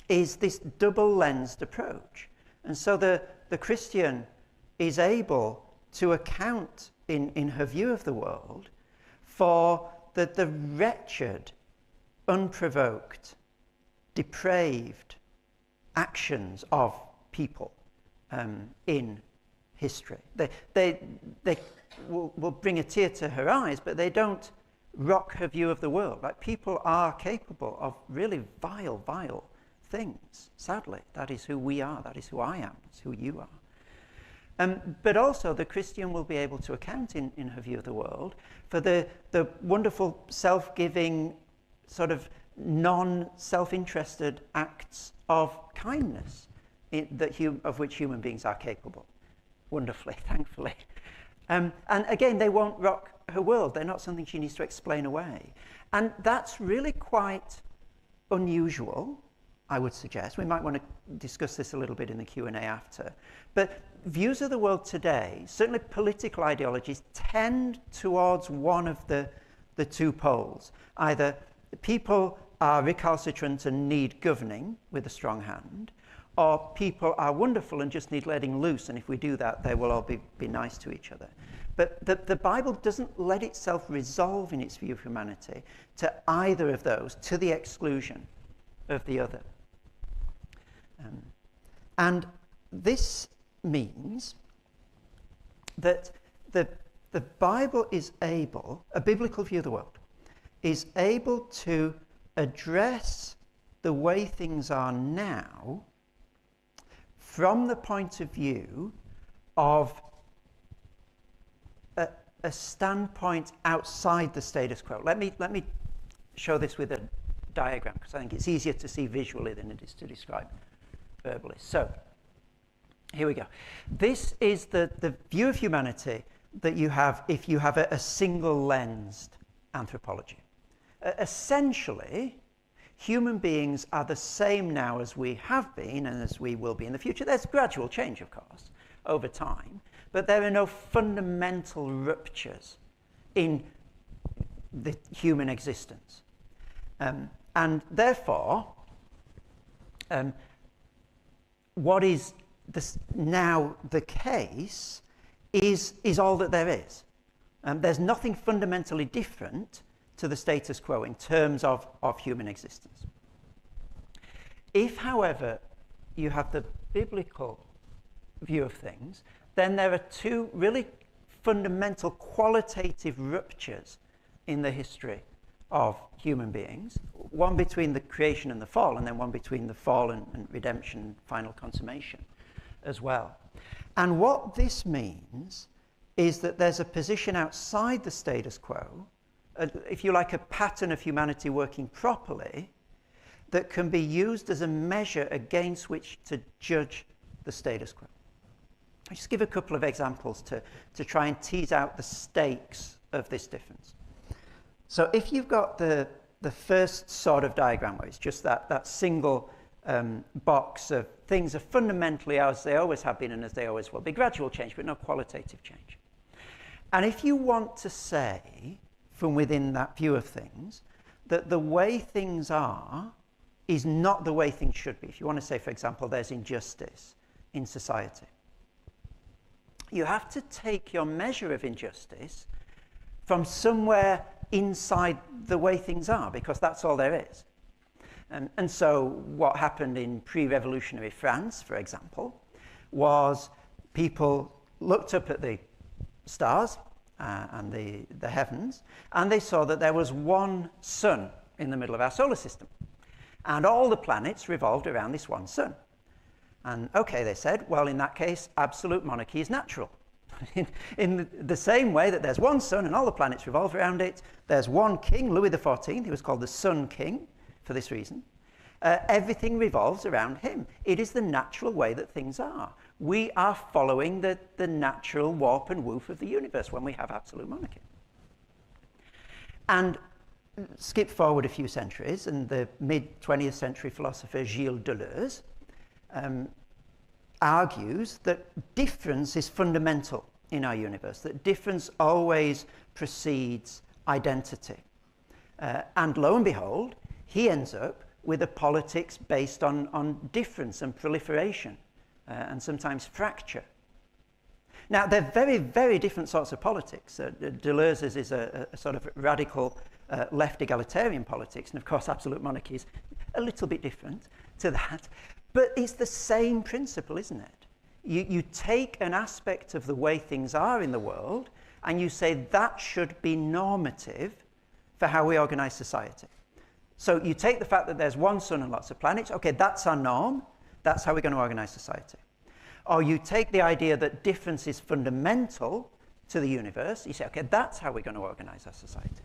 is this double-lensed approach. And so the Christian is able to account in her view of the world for the wretched, unprovoked, depraved actions of people in history. They will bring a tear to her eyes, but they don't rock her view of the world. Like, people are capable of really vile things. Sadly, that is who we are. That is who I am. It's who you are. But also, the Christian will be able to account in her view of the world for the wonderful self-giving, sort of non-self-interested acts of kindness of which human beings are capable. Wonderfully, thankfully. And again, they won't rock her world. They're not something she needs to explain away. And that's really quite unusual, I would suggest. We might want to discuss this a little bit in the Q&A after. But views of the world today, certainly political ideologies, tend towards one of the two poles. Either people are recalcitrant and need governing with a strong hand, or people are wonderful and just need letting loose, and if we do that, they will all be nice to each other. But the Bible doesn't let itself resolve in its view of humanity to either of those, to the exclusion of the other. And this means that the Bible is able, a biblical view of the world, is able to address the way things are now from the point of view of a standpoint outside the status quo. Let me show this with a diagram, because I think it's easier to see visually than it is to describe verbally. So, here we go. This is the view of humanity that you have if you have a single-lensed anthropology. Essentially, human beings are the same now as we have been and as we will be in the future. There's gradual change, of course, over time, but there are no fundamental ruptures in the human existence. And therefore, what is now the case is all that there is. There's nothing fundamentally different to the status quo in terms of human existence. If, however, you have the biblical view of things, then there are two really fundamental qualitative ruptures in the history of human beings, one between the creation and the fall, and then one between the fall and redemption, final consummation as well. And what this means is that there's a position outside the status quo, if you like, a pattern of humanity working properly, that can be used as a measure against which to judge the status quo. I'll just give a couple of examples to try and tease out the stakes of this difference. So if you've got the first sort of diagram, where it's just that single box of things are fundamentally as they always have been and as they always will be, gradual change, but no qualitative change. And if you want to say, from within that view of things, that the way things are is not the way things should be. If you want to say, for example, there's injustice in society, you have to take your measure of injustice from somewhere inside the way things are, because that's all there is. And so what happened in pre-revolutionary France, for example, was people looked up at the stars and the heavens, and they saw that there was one sun in the middle of our solar system. And all the planets revolved around this one sun. And okay, they said, well, in that case, absolute monarchy is natural. in the same way that there's one sun and all the planets revolve around it, there's one king, Louis XIV, he was called the Sun King for this reason. Everything revolves around him. It is the natural way that things are. We are following the natural warp and woof of the universe when we have absolute monarchy. And skip forward a few centuries, and the mid-20th century philosopher Gilles Deleuze argues that difference is fundamental in our universe, that difference always precedes identity. And lo and behold, he ends up with a politics based on difference and proliferation, and sometimes fracture. Now, they're very, very different sorts of politics. Deleuze's is a sort of radical left egalitarian politics, and of course absolute monarchy is a little bit different to that. But it's the same principle, isn't it? You take an aspect of the way things are in the world, and you say that should be normative for how we organize society. So you take the fact that there's one sun and lots of planets, okay, that's our norm, that's how we're going to organize society. Or you take the idea that difference is fundamental to the universe, you say, okay, that's how we're going to organize our society.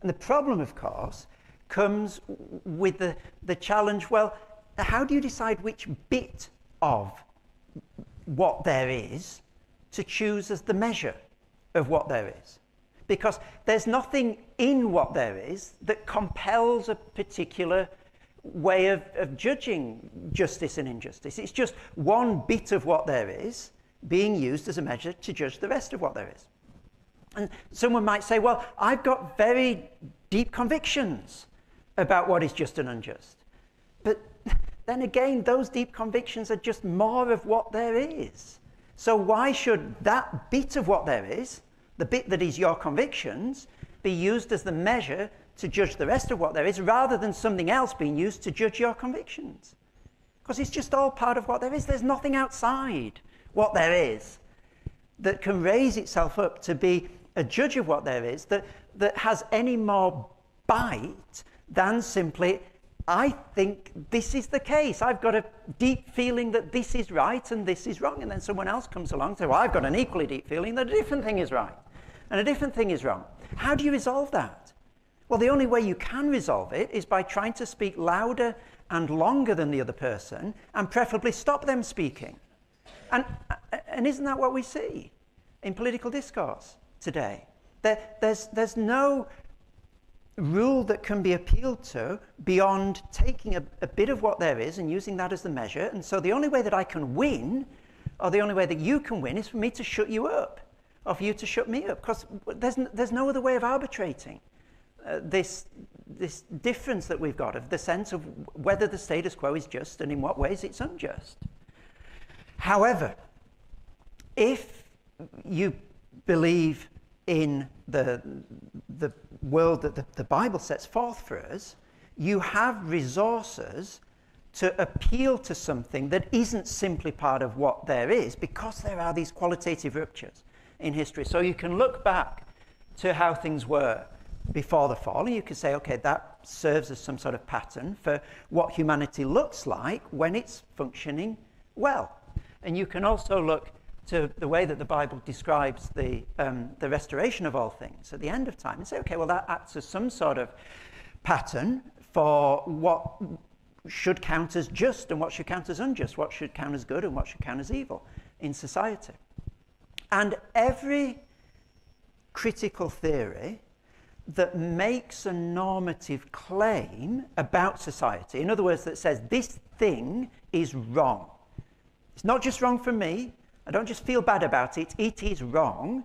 And the problem, of course, comes with the challenge, well, how do you decide which bit of what there is to choose as the measure of what there is? Because there's nothing in what there is that compels a particular way of judging justice and injustice. It's just one bit of what there is being used as a measure to judge the rest of what there is. And someone might say, well, I've got very deep convictions about what is just and unjust. But then again, those deep convictions are just more of what there is. So why should that bit of what there is, the bit that is your convictions, be used as the measure to judge the rest of what there is, rather than something else being used to judge your convictions? Because it's just all part of what there is. There's nothing outside what there is that can raise itself up to be a judge of what there is that has any more bite than simply, I think this is the case. I've got a deep feeling that this is right and this is wrong. And then someone else comes along and says, well, I've got an equally deep feeling that a different thing is right and a different thing is wrong. How do you resolve that? Well, the only way you can resolve it is by trying to speak louder and longer than the other person, and preferably stop them speaking. And isn't that what we see in political discourse today? There's no rule that can be appealed to beyond taking a bit of what there is and using that as the measure. And so the only way that I can win, or the only way that you can win, is for me to shut you up, or for you to shut me up, because there's no other way of arbitrating this difference that we've got of the sense of whether the status quo is just and in what ways it's unjust. However, if you believe in the world that the Bible sets forth for us, you have resources to appeal to something that isn't simply part of what there is, because there are these qualitative ruptures in history. So you can look back to how things were before the fall, and you can say, okay, that serves as some sort of pattern for what humanity looks like when it's functioning well. And you can also look to the way that the Bible describes the restoration of all things at the end of time and say, okay, well, that acts as some sort of pattern for what should count as just and what should count as unjust, what should count as good and what should count as evil in society. And every critical theory that makes a normative claim about society, in other words, that says this thing is wrong. It's not just wrong for me, I don't just feel bad about it, it is wrong.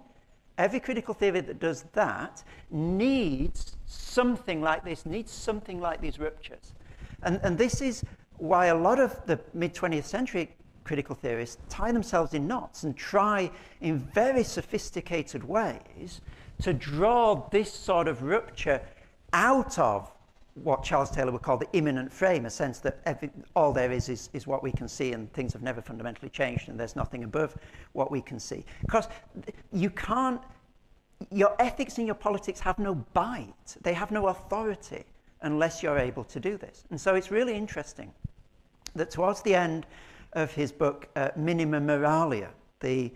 Every critical theory that does that needs something like this, needs something like these ruptures. And this is why a lot of the mid-20th century critical theorists tie themselves in knots and try in very sophisticated ways to draw this sort of rupture out of what Charles Taylor would call the immanent frame, a sense that all there is what we can see, and things have never fundamentally changed and there's nothing above what we can see. Because you can't, your ethics and your politics have no bite, they have no authority unless you're able to do this. And so it's really interesting that towards the end of his book, Minima Moralia, the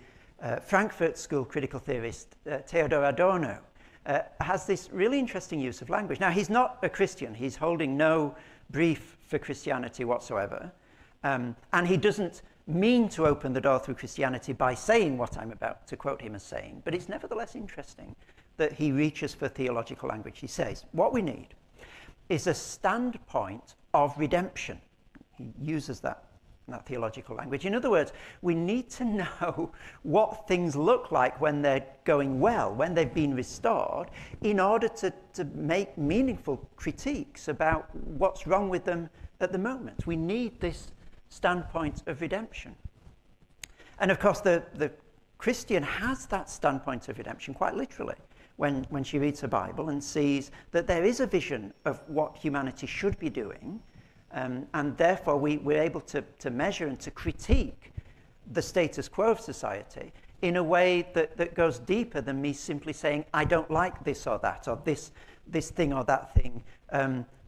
Frankfurt School critical theorist Theodor Adorno has this really interesting use of language. Now, he's not a Christian. He's holding no brief for Christianity whatsoever. And he doesn't mean to open the door through Christianity by saying what I'm about to quote him as saying. But it's nevertheless interesting that he reaches for theological language. He says, what we need is a standpoint of redemption. He uses that theological language. In other words, we need to know what things look like when they're going well, when they've been restored, in order to make meaningful critiques about what's wrong with them at the moment. We need this standpoint of redemption. And of course, the Christian has that standpoint of redemption quite literally when she reads her Bible and sees that there is a vision of what humanity should be doing. And therefore, we're able to measure and to critique the status quo of society in a way that goes deeper than me simply saying, I don't like this or that, or this thing or that thing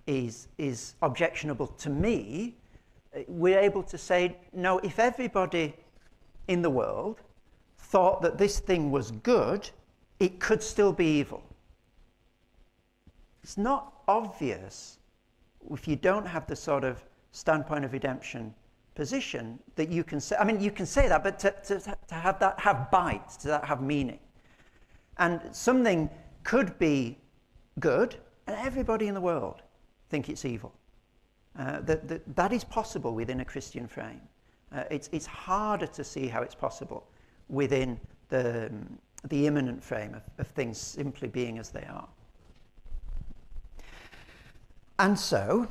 is objectionable to me, we're able to say, no, if everybody in the world thought that this thing was good, it could still be evil. It's not obvious if you don't have the sort of standpoint of redemption position that you can say. I mean, you can say that, but to have that have bite, to that have meaning. And something could be good, and everybody in the world think it's evil. That is possible within a Christian frame. It's harder to see how it's possible within the immanent frame of things simply being as they are. And so,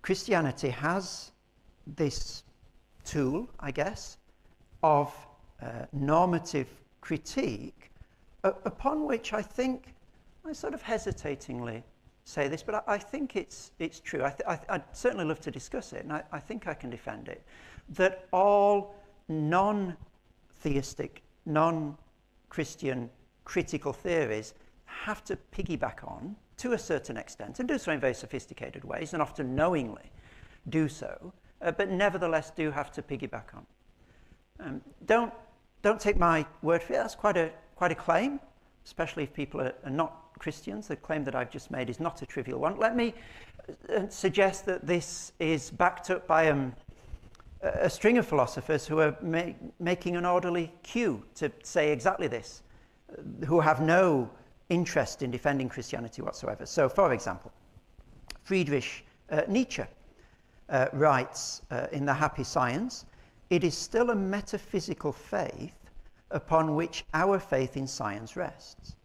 Christianity has this tool, I guess, of normative critique, upon which I think, I sort of hesitatingly say this, but I think it's true. I'd certainly love to discuss it, and I think I can defend it, that all non-theistic, non-Christian critical theories have to piggyback on, to a certain extent, and do so in very sophisticated ways, and often knowingly do so, but nevertheless do have to piggyback on. Don't take my word for it. That's quite a claim, especially if people are not Christians. The claim that I've just made is not a trivial one. Let me suggest that this is backed up by a string of philosophers who are making an orderly queue to say exactly this, who have no interest in defending Christianity whatsoever. So, for example, Friedrich Nietzsche writes in The Happy Science, "It is still a metaphysical faith upon which our faith in science rests.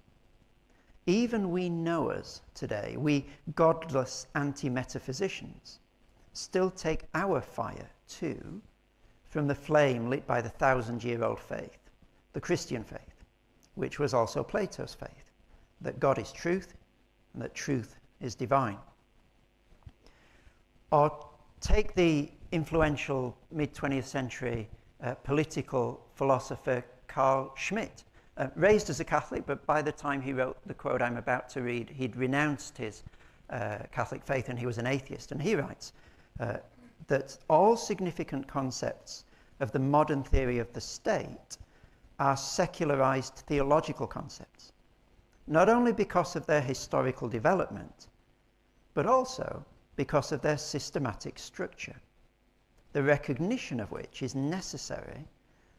Even we knowers today, we godless anti-metaphysicians, still take our fire too from the flame lit by the 1,000-year-old faith, the Christian faith, which was also Plato's faith, that God is truth and that truth is divine." Or take the influential mid-20th century political philosopher Carl Schmitt, raised as a Catholic, but by the time he wrote the quote I'm about to read, he'd renounced his Catholic faith and he was an atheist. And he writes that all significant concepts of the modern theory of the state are secularized theological concepts, not only because of their historical development, but also because of their systematic structure, the recognition of which is necessary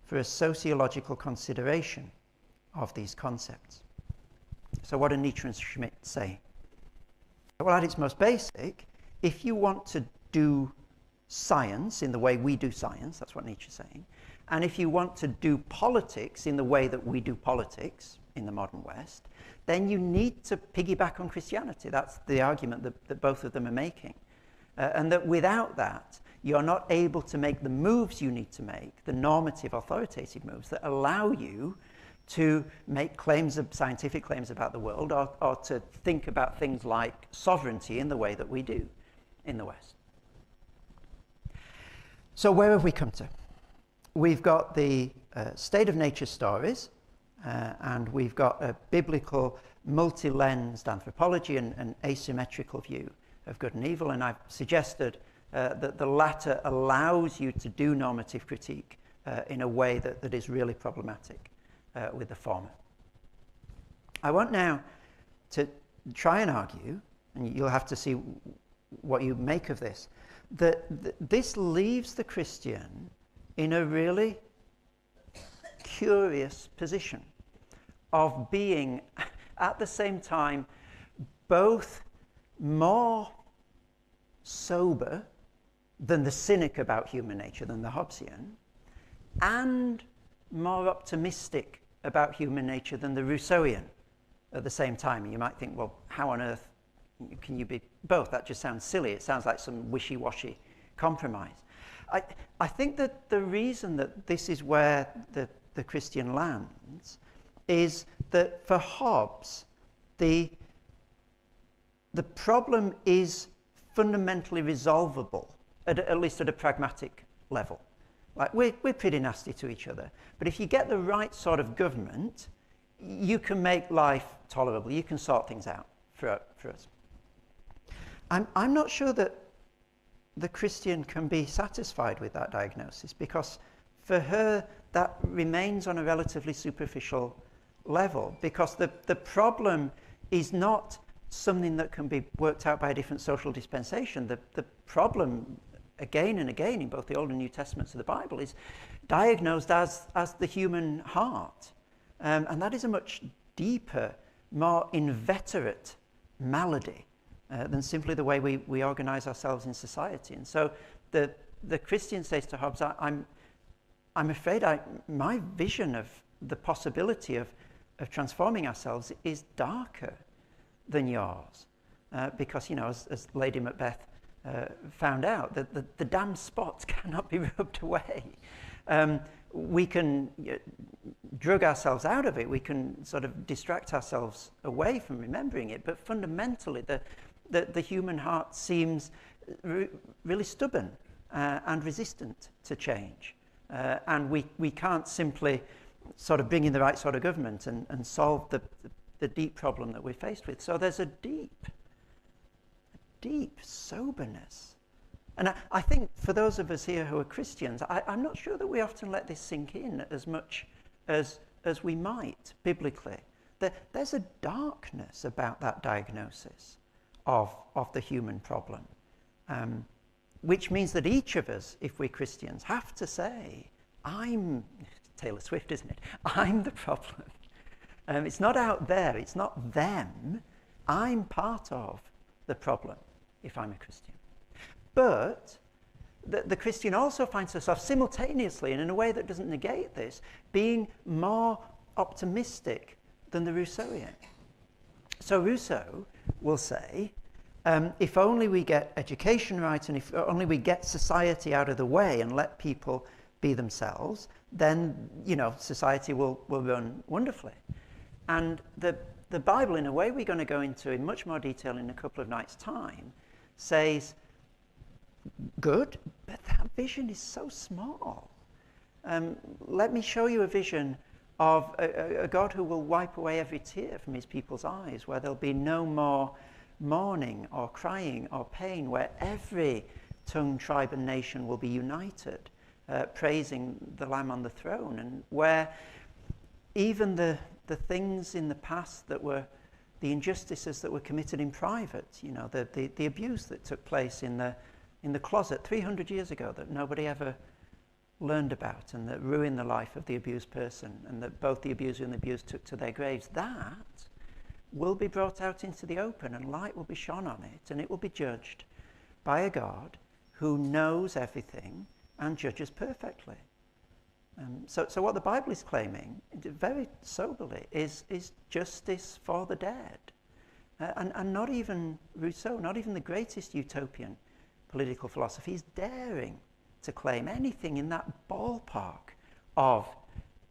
for a sociological consideration of these concepts. So what do Nietzsche and Schmitt say? Well, at its most basic, if you want to do science in the way we do science, that's what Nietzsche is saying, and if you want to do politics in the way that we do politics in the modern West, then you need to piggyback on Christianity. That's the argument that both of them are making. And that without that, you're not able to make the moves you need to make, the normative, authoritative moves that allow you to make claims, scientific claims about the world, or to think about things like sovereignty in the way that we do in the West. So where have we come to? We've got the state of nature stories, and we've got a biblical multi-lensed anthropology and an asymmetrical view of good and evil, and I've suggested that the latter allows you to do normative critique in a way that is really problematic with the former. I want now to try and argue, and you'll have to see what you make of this, that this leaves the Christian in a really curious position of being at the same time both more sober than the cynic about human nature, than the Hobbesian, and more optimistic about human nature than the Rousseauian at the same time. You might think, well, how on earth can you be both? That just sounds silly. It sounds like some wishy-washy compromise. I think that the reason that this is where the Christian lands is that for Hobbes, the problem is fundamentally resolvable, at least at a pragmatic level. Like we're pretty nasty to each other, but if you get the right sort of government, you can make life tolerable. You can sort things out for us. I'm not sure that the Christian can be satisfied with that diagnosis, because for her that remains on a relatively superficial level, because the problem is not something that can be worked out by a different social dispensation. The problem, again and again, in both the Old and New Testaments of the Bible, is diagnosed as the human heart. And that is a much deeper, more inveterate malady than simply the way we organize ourselves in society. And so the Christian says to Hobbes, I'm afraid my vision of the possibility of transforming ourselves is darker than yours. Because, as Lady Macbeth found out, that the damn spots cannot be rubbed away. We can drug ourselves out of it. We can sort of distract ourselves away from remembering it. But fundamentally, the human heart seems really stubborn and resistant to change. And we can't simply sort of bring in the right sort of government and solve the deep problem that we're faced with. So there's a deep soberness. And I think for those of us here who are Christians, I'm not sure that we often let this sink in as much as we might biblically. There's a darkness about that diagnosis of the human problem, which means that each of us, if we're Christians, have to say, I'm Taylor Swift, isn't it? I'm the problem. It's not out there, it's not them. I'm part of the problem if I'm a Christian. But the Christian also finds herself simultaneously, and in a way that doesn't negate this, being more optimistic than the Rousseauian. So Rousseau will say, if only we get education right, and if only we get society out of the way and let people be themselves, then, society will run wonderfully. And the Bible, in a way we're going to go into in much more detail in a couple of nights' time, says, good, but that vision is so small. Let me show you a vision of a God who will wipe away every tear from his people's eyes, where there'll be no more mourning or crying or pain, where every tongue, tribe and nation will be united, praising the Lamb on the throne, and where even the things in the past that were the injustices that were committed in private, the abuse that took place in the closet 300 years ago that nobody ever learned about, and that ruined the life of the abused person, and that both the abuser and the abused took to their graves, that will be brought out into the open, and light will be shone on it, and it will be judged by a God who knows everything and judges perfectly. So what the Bible is claiming, very soberly, is justice for the dead. And not even Rousseau, not even the greatest utopian political philosophy, is daring to claim anything in that ballpark of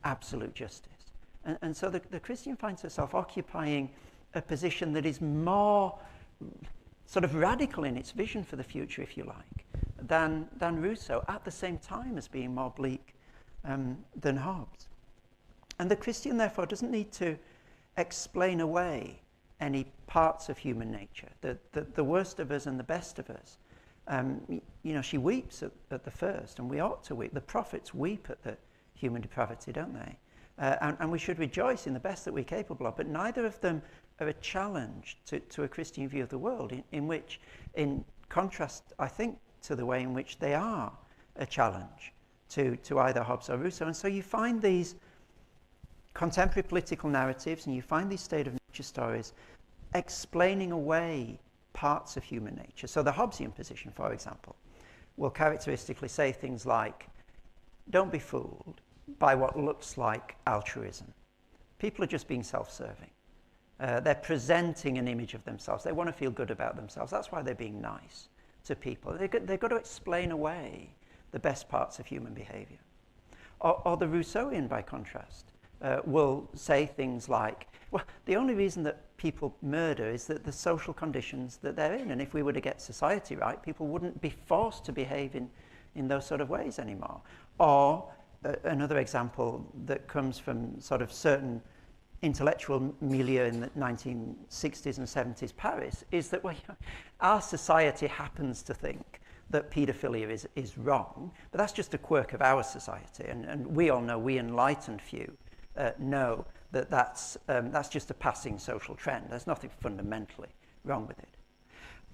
absolute justice. And so the Christian finds herself occupying a position that is more sort of radical in its vision for the future, if you like, than Rousseau, at the same time as being more bleak than Hobbes. And the Christian, therefore, doesn't need to explain away any parts of human nature, the worst of us and the best of us. She weeps at the first, and we ought to weep. The prophets weep at the human depravity, don't they? And we should rejoice in the best that we're capable of, but neither of them are a challenge to a Christian view of the world, in which, in contrast, I think, to the way in which they are a challenge to either Hobbes or Rousseau. And so you find these contemporary political narratives, and you find these state of nature stories explaining away parts of human nature. So the Hobbesian position, for example, will characteristically say things like, don't be fooled by what looks like altruism. People are just being self-serving. They're presenting an image of themselves. They want to feel good about themselves. That's why they're being nice to people. They've got to explain away the best parts of human behavior. Or the Rousseauian, by contrast, will say things like, well, the only reason that people murder is that the social conditions that they're in, and if we were to get society right, people wouldn't be forced to behave in those sort of ways anymore. Or another example that comes from sort of certain intellectual milieu in the 1960s and 70s Paris is that our society happens to think that paedophilia is wrong, but that's just a quirk of our society. And we all know, we enlightened few know that that's just a passing social trend. There's nothing fundamentally wrong with it.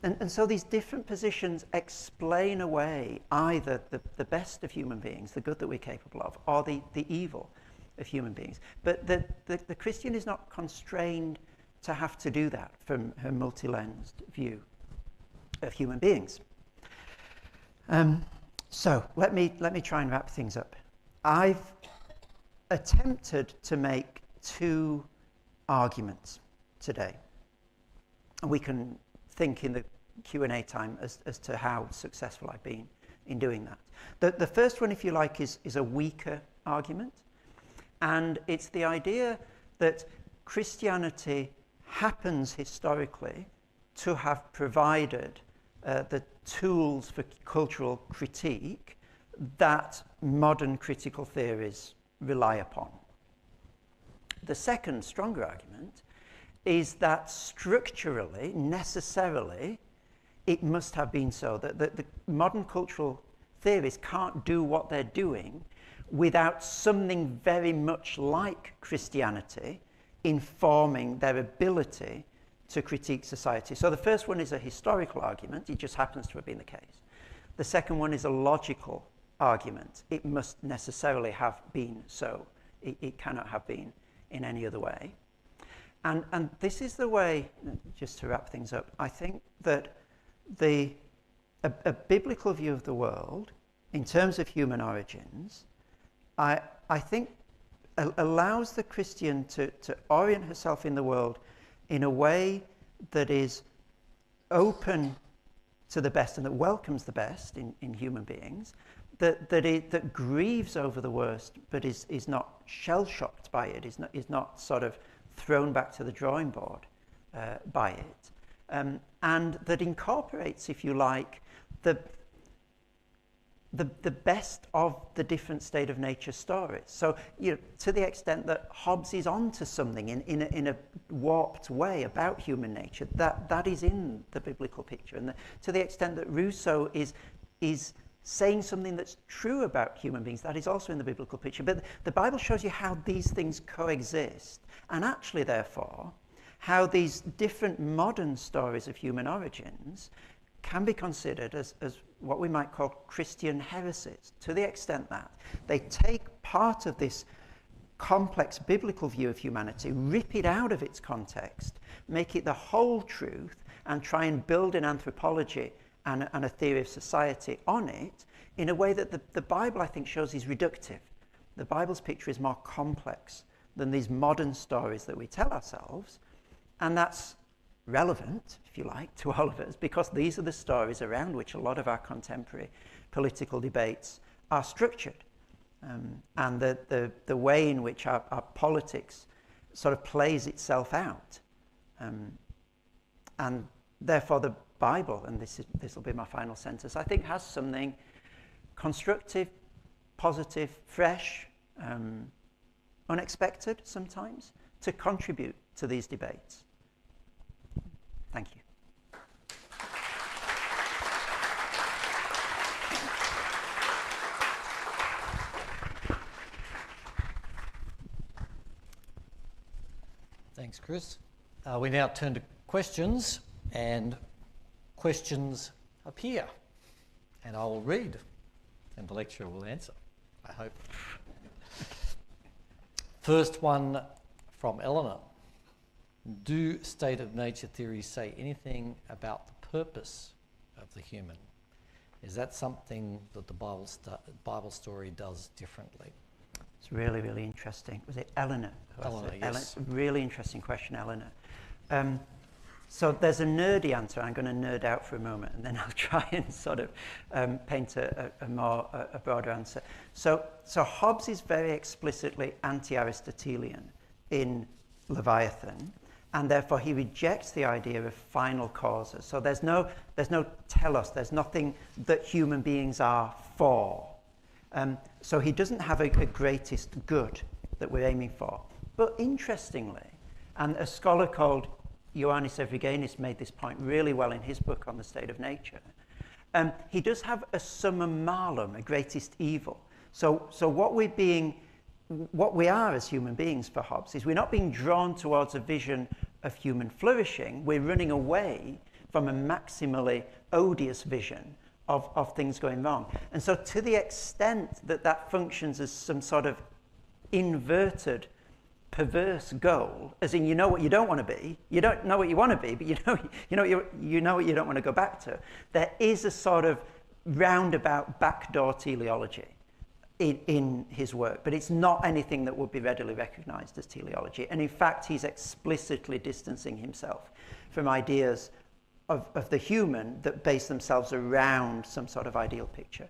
And so these different positions explain away either the best of human beings, the good that we're capable of, or the evil of human beings. But the Christian is not constrained to have to do that from her multi-lensed view of human beings. So let me try and wrap things up. I've attempted to make two arguments today. And we can think in the Q&A time as to how successful I've been in doing that. The first one, if you like, is a weaker argument. And it's the idea that Christianity happens historically to have provided the tools for cultural critique that modern critical theories rely upon. The second, stronger argument is that structurally, necessarily, it must have been so, that the modern cultural theories can't do what they're doing without something very much like Christianity informing their ability to critique society. So the first one is a historical argument. It just happens to have been the case. The second one is a logical argument. It must necessarily have been so. It cannot have been in any other way. And this is the way, just to wrap things up, I think that a biblical view of the world, in terms of human origins, I think allows the Christian to orient herself in the world in a way that is open to the best and that welcomes the best in human beings, that grieves over the worst but is not shell-shocked by it, is not sort of thrown back to the drawing board by it, and that incorporates, if you like, the best of the different state of nature stories. So, to the extent that Hobbes is onto something in a warped way about human nature, that is in the biblical picture. And to the extent that Rousseau is saying something that's true about human beings, that is also in the biblical picture. But the Bible shows you how these things coexist, and actually, therefore, how these different modern stories of human origins can be considered as what we might call Christian heresies, to the extent that they take part of this complex biblical view of humanity, rip it out of its context, make it the whole truth, and try and build an anthropology and a theory of society on it in a way that the Bible, I think, shows is reductive. The Bible's picture is more complex than these modern stories that we tell ourselves, and that's relevant, if you like, to all of us, because these are the stories around which a lot of our contemporary political debates are structured. And the way in which our politics sort of plays itself out. And therefore the Bible, and this will be my final sentence, I think has something constructive, positive, fresh, unexpected sometimes, to contribute to these debates. Thank you. Thanks, Chris. We now turn to questions, and questions appear, and I will read, and the lecturer will answer, I hope. First one from Eleanor. Do state of nature theories say anything about the purpose of the human? Is that something that the Bible story does differently? It's really, really interesting. Was it Eleanor? Eleanor, yes. Really interesting question, Eleanor. So there's a nerdy answer. I'm going to nerd out for a moment, and then I'll try and sort of paint a broader answer. So Hobbes is very explicitly anti-Aristotelian in Leviathan, and therefore he rejects the idea of final causes. So there's no telos, there's nothing that human beings are for. So he doesn't have a greatest good that we're aiming for. But interestingly, and a scholar called Ioannis Evrigenis made this point really well in his book on the state of nature, he does have a summum malum, a greatest evil. So what we are as human beings for Hobbes is we're not being drawn towards a vision of human flourishing, we're running away from a maximally odious vision of things going wrong. And so to the extent that that functions as some sort of inverted, perverse goal, as in you know what you don't want to be, you don't know what you want to be, but you know what you don't want to go back to, there is a sort of roundabout backdoor teleology in his work, but it's not anything that would be readily recognized as teleology. And in fact, he's explicitly distancing himself from ideas of the human that base themselves around some sort of ideal picture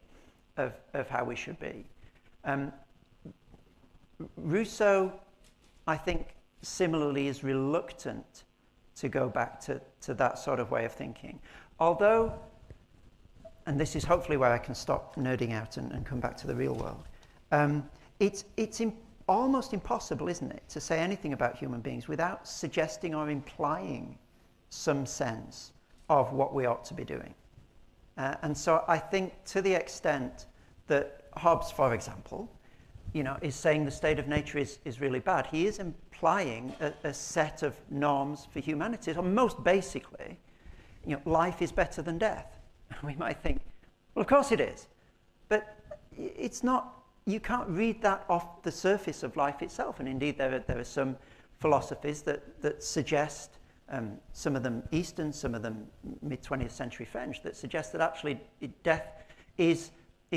of how we should be. Rousseau, I think, similarly is reluctant to go back to that sort of way of thinking. Although, and this is hopefully where I can stop nerding out and come back to the real world, it's almost impossible, isn't it, to say anything about human beings without suggesting or implying some sense of what we ought to be doing. And so I think to the extent that Hobbes, for example, is saying the state of nature is really bad, he is implying a set of norms for humanity. So most basically, life is better than death. We might think, well, of course it is. But it's not, you can't read that off the surface of life itself. And indeed, there are some philosophies that suggest, some of them Eastern, some of them mid-20th century French, that suggest that actually death is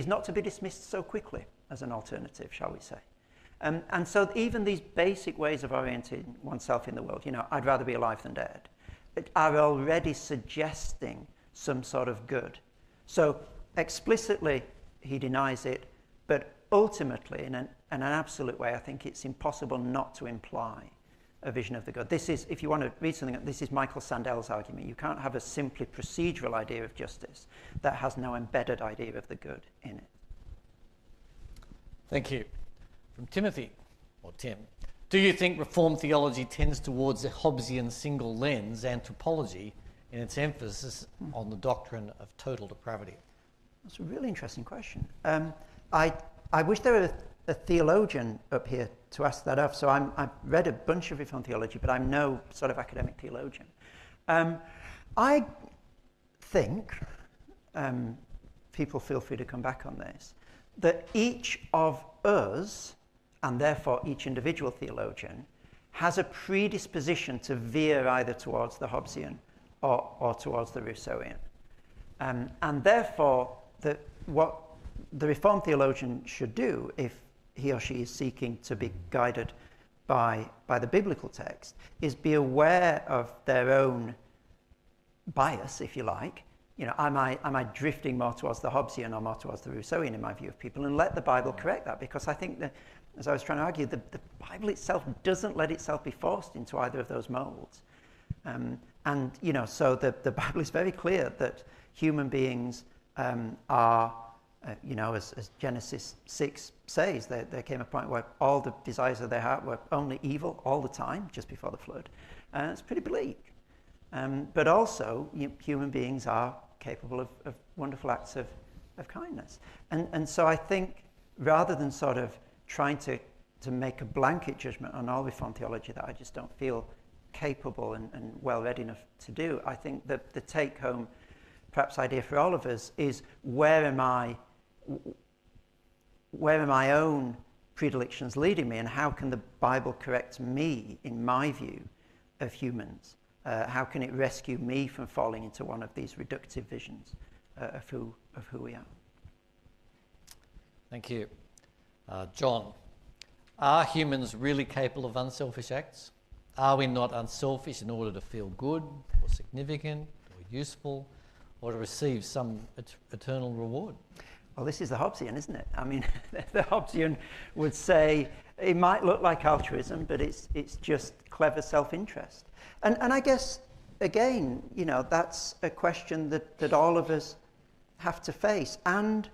not to be dismissed so quickly as an alternative, shall we say. And so even these basic ways of orienting oneself in the world, I'd rather be alive than dead, are already suggesting some sort of good. So explicitly he denies it, but ultimately in an absolute way, I think it's impossible not to imply a vision of the good. This is, if you want to read something, this is Michael Sandel's argument. You can't have a simply procedural idea of justice that has no embedded idea of the good in it. Thank you. From Timothy, or Tim, do you think Reformed theology tends towards a Hobbesian single lens, anthropology, in its emphasis on the doctrine of total depravity? That's a really interesting question. I wish there were a theologian up here to ask that of. So I've read a bunch of Reformed theology, but I'm no sort of academic theologian. I think, people feel free to come back on this, that each of us, and therefore each individual theologian, has a predisposition to veer either towards the Hobbesian or towards the Rousseauian. And therefore, what the Reformed theologian should do, if he or she is seeking to be guided by the biblical text, is be aware of their own bias, if you like. Am I drifting more towards the Hobbesian or more towards the Rousseauian in my view of people, and let the Bible correct that, because I think that, as I was trying to argue, the Bible itself doesn't let itself be forced into either of those molds. So the Bible is very clear that human beings are, as Genesis 6 says, there came a point where all the desires of their heart were only evil all the time, just before the flood. It's pretty bleak. But also, human beings are capable of wonderful acts of kindness. And so I think, rather than sort of trying to make a blanket judgment on all Reformed theology that I just don't feel capable and well read enough to do, I think that the take-home, perhaps, idea for all of us is where are my own predilections leading me, and how can the Bible correct me in my view of humans? How can it rescue me from falling into one of these reductive visions of who we are? Thank you. John, are humans really capable of unselfish acts? Are we not unselfish in order to feel good or significant or useful or to receive some eternal reward? Well, this is the Hobbesian, isn't it? I mean, the Hobbesian would say it might look like altruism, but it's just clever self-interest. And I guess, again, that's a question that all of us have to face and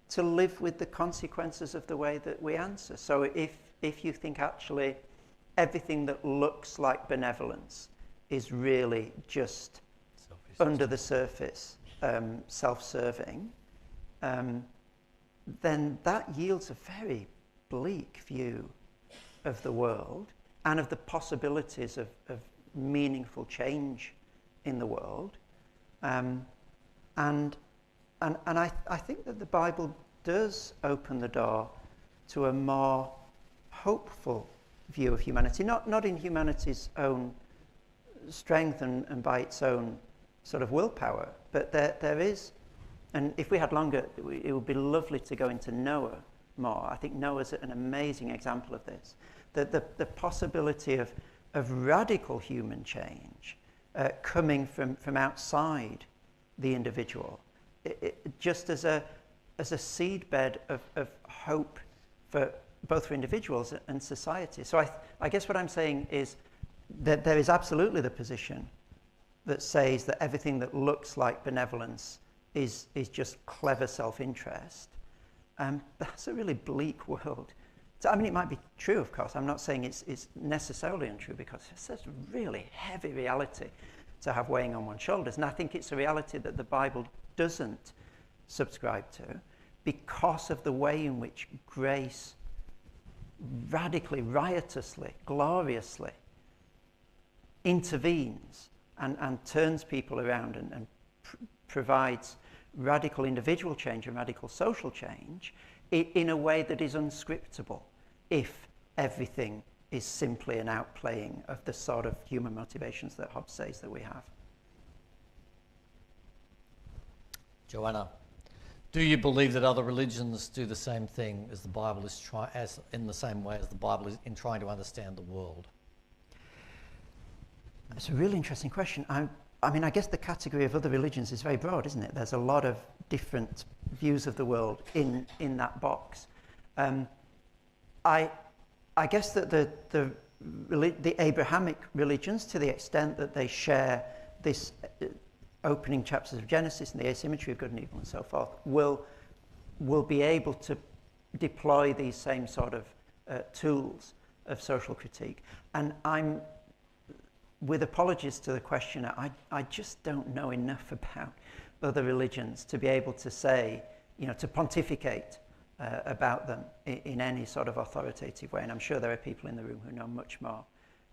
to live with the consequences of the way that we answer. So if you think actually everything that looks like benevolence is really just Selfish. under the surface, self-serving, then that yields a very bleak view of the world and of the possibilities of meaningful change in the world. And I think that the Bible does open the door to a more hopeful view of humanity, not in humanity's own strength and by its own sort of willpower, but there is, and if we had longer, it would be lovely to go into Noah more. I think Noah's an amazing example of this. The possibility of radical human change coming from outside the individual, just as a seedbed of hope for both for individuals and society. So I guess what I'm saying is that there is absolutely the position that says that everything that looks like benevolence is just clever self-interest. That's a really bleak world. So, I mean, it might be true, of course. I'm not saying it's necessarily untrue, because it's a really heavy reality to have weighing on one's shoulders. And I think it's a reality that the Bible doesn't subscribe to, because of the way in which grace radically, riotously, gloriously intervenes and turns people around and provides radical individual change and radical social change in a way that is unscriptable, if everything is simply an outplaying of the sort of human motivations that Hobbes says that we have. Joanna, do you believe that other religions do the same thing as the Bible is in the same way as the Bible is in trying to understand the world? It's a really interesting question. I mean, I guess the category of other religions is very broad, isn't it? There's a lot of different views of the world in that box. I guess that the Abrahamic religions, to the extent that they share this opening chapters of Genesis and the asymmetry of good and evil and so forth, will be able to deploy these same sort of tools of social critique. And I'm, with apologies to the questioner, I just don't know enough about other religions to be able to say, to pontificate about them in any sort of authoritative way. And I'm sure there are people in the room who know much more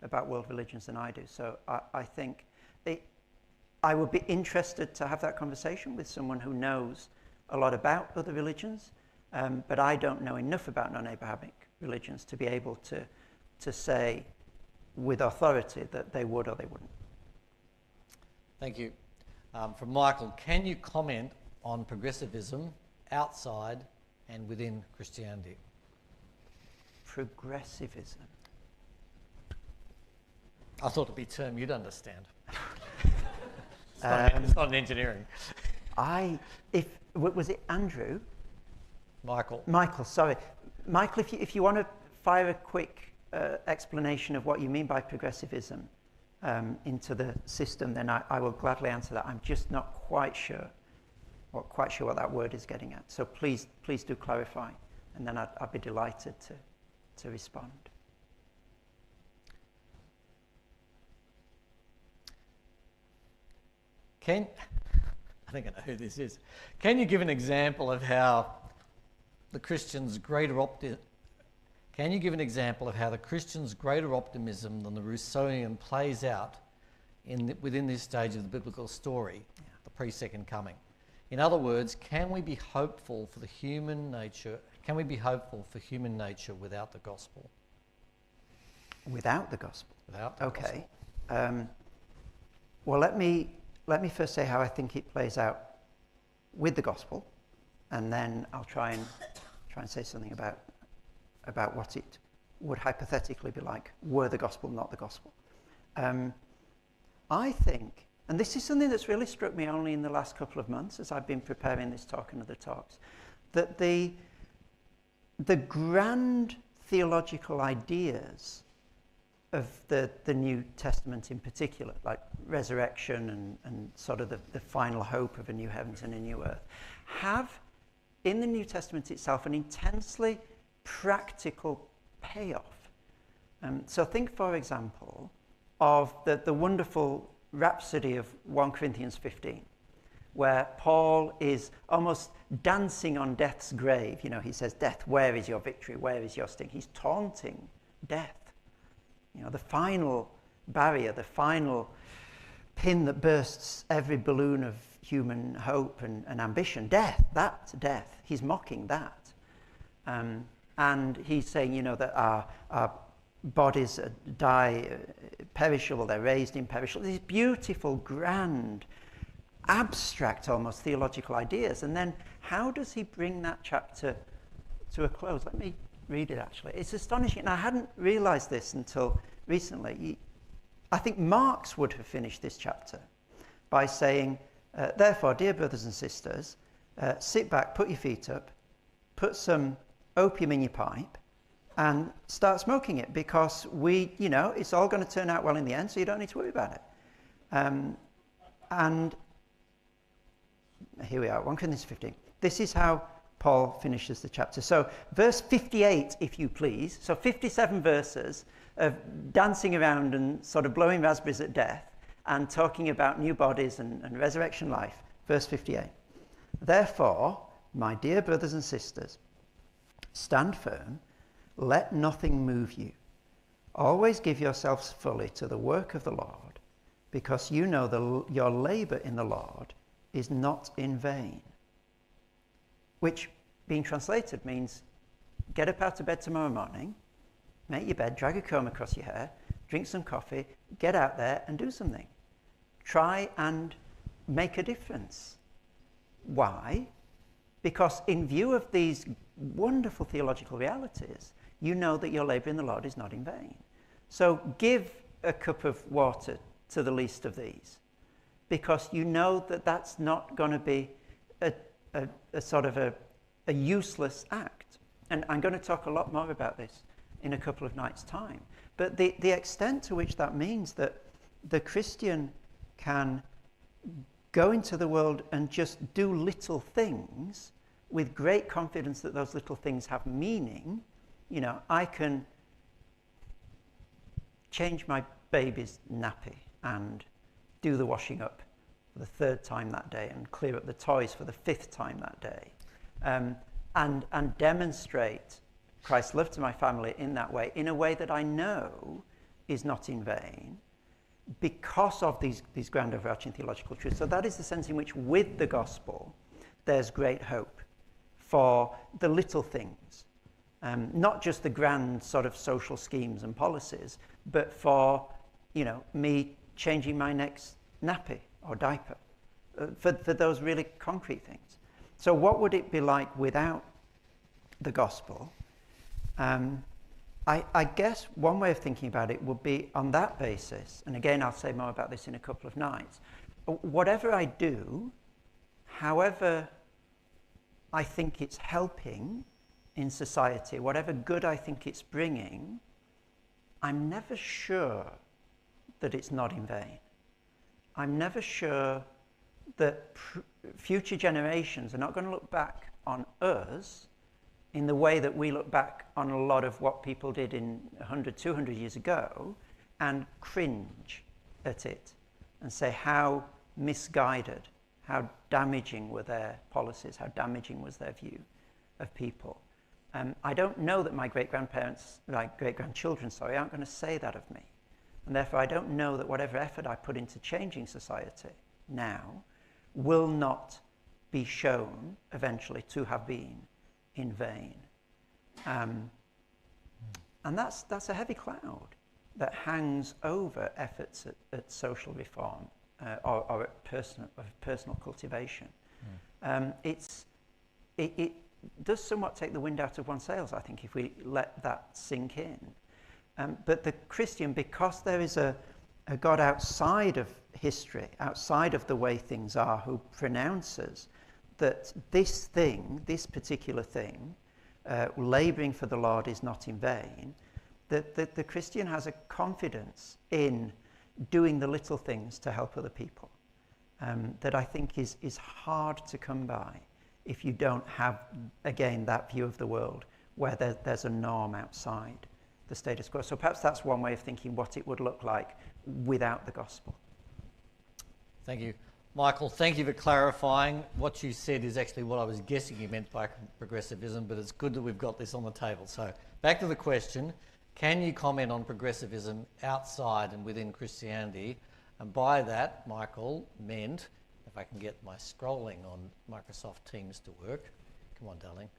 about world religions than I do. So I think I would be interested to have that conversation with someone who knows a lot about other religions, but I don't know enough about non-Abrahamic religions to be able to say with authority that they would or they wouldn't. Thank you. From Michael, can you comment on progressivism outside and within Christianity? Progressivism. I thought it'd be a term you'd understand. It's not an engineering. Was it Andrew? Michael, sorry. Michael, if you want to fire a quick explanation of what you mean by progressivism into the system, then I will gladly answer that. I'm just not quite sure what that word is getting at. So please do clarify, and then I'd be delighted to respond. I think I know who this is. Can you give an example of how the Christians' greater optimism than the Rousseauian plays out within this stage of the biblical story, the pre-second coming? In other words, can we be hopeful for human nature without the gospel? Without the gospel? Without the gospel. Okay. Well, let me first say how I think it plays out with the gospel, and then I'll try and say something about what it would hypothetically be like were the gospel not the gospel. I think, and this is something that's really struck me only in the last couple of months as I've been preparing this talk and other talks, that the grand theological ideas of the New Testament in particular, like resurrection and sort of the final hope of a new heavens and a new earth, have in the New Testament itself an intensely practical payoff. So think, for example, of the wonderful rhapsody of 1 Corinthians 15, where Paul is almost dancing on death's grave. You know, he says, "Death, where is your victory? Where is your sting?" He's taunting death. You know, the final barrier, the final pin that bursts every balloon of human hope and ambition. Death, that death. He's mocking that. And he's saying, you know, that our bodies die perishable, they're raised imperishable. These beautiful, grand, abstract almost theological ideas. And then how does he bring that chapter to a close? Let me read it actually. It's astonishing, and I hadn't realized this until recently. I think Marx would have finished this chapter by saying, therefore, dear brothers and sisters, sit back, put your feet up, put some opium in your pipe, and start smoking it, because you know, it's all going to turn out well in the end, so you don't need to worry about it. And here we are, 1 Corinthians 15. This is how Paul finishes the chapter. So verse 58, if you please. So 57 verses of dancing around and sort of blowing raspberries at death and talking about new bodies and resurrection life. Verse 58. Therefore, my dear brothers and sisters, stand firm, let nothing move you. Always give yourselves fully to the work of the Lord, because you know your labor in the Lord is not in vain. Which, being translated, means get up out of bed tomorrow morning, make your bed, drag a comb across your hair, drink some coffee, get out there and do something. Try and make a difference. Why? Because in view of these wonderful theological realities, you know that your labor in the Lord is not in vain. So give a cup of water to the least of these, because you know that that's not going to be a sort of a useless act. And I'm going to talk a lot more about this in a couple of nights' time. But the extent to which that means that the Christian can go into the world and just do little things with great confidence that those little things have meaning. You know, I can change my baby's nappy and do the washing up for the 3rd time that day and clear up the toys for the 5th time that day, and demonstrate Christ's love to my family in that way, in a way that I know is not in vain, because of these grand overarching theological truths. So that is the sense in which with the gospel there's great hope for the little things, not just the grand sort of social schemes and policies, but for, you know, me changing my next nappy or diaper, for those really concrete things. So what would it be like without the gospel? I guess one way of thinking about it would be on that basis, and again I'll say more about this in a couple of nights. Whatever I do, however I think it's helping in society, whatever good I think it's bringing, I'm never sure that it's not in vain. I'm never sure that future generations are not going to look back on us in the way that we look back on a lot of what people did in 100, 200 years ago and cringe at it and say how misguided, how damaging were their policies, how damaging was their view of people. I don't know that my great-grandparents, my great-grandchildren, aren't going to say that of me. And therefore I don't know that whatever effort I put into changing society now will not be shown eventually to have been in vain. And that's a heavy cloud that hangs over efforts at social reform or at personal cultivation. It does somewhat take the wind out of one's sails, I think, if we let that sink in. But the Christian, because there is a God outside of history, outside of the way things are, who pronounces that this thing, this particular thing, labouring for the Lord is not in vain, that the Christian has a confidence in doing the little things to help other people, that I think is hard to come by if you don't have, again, that view of the world where there's a norm outside the status quo. So perhaps that's one way of thinking what it would look like without the gospel. Thank you. Michael, thank you for clarifying. What you said is actually what I was guessing you meant by progressivism, but it's good that we've got this on the table. So back to the question, can you comment on progressivism outside and within Christianity? And by that, Michael, meant, if I can get my scrolling on Microsoft Teams to work. Come on, darling.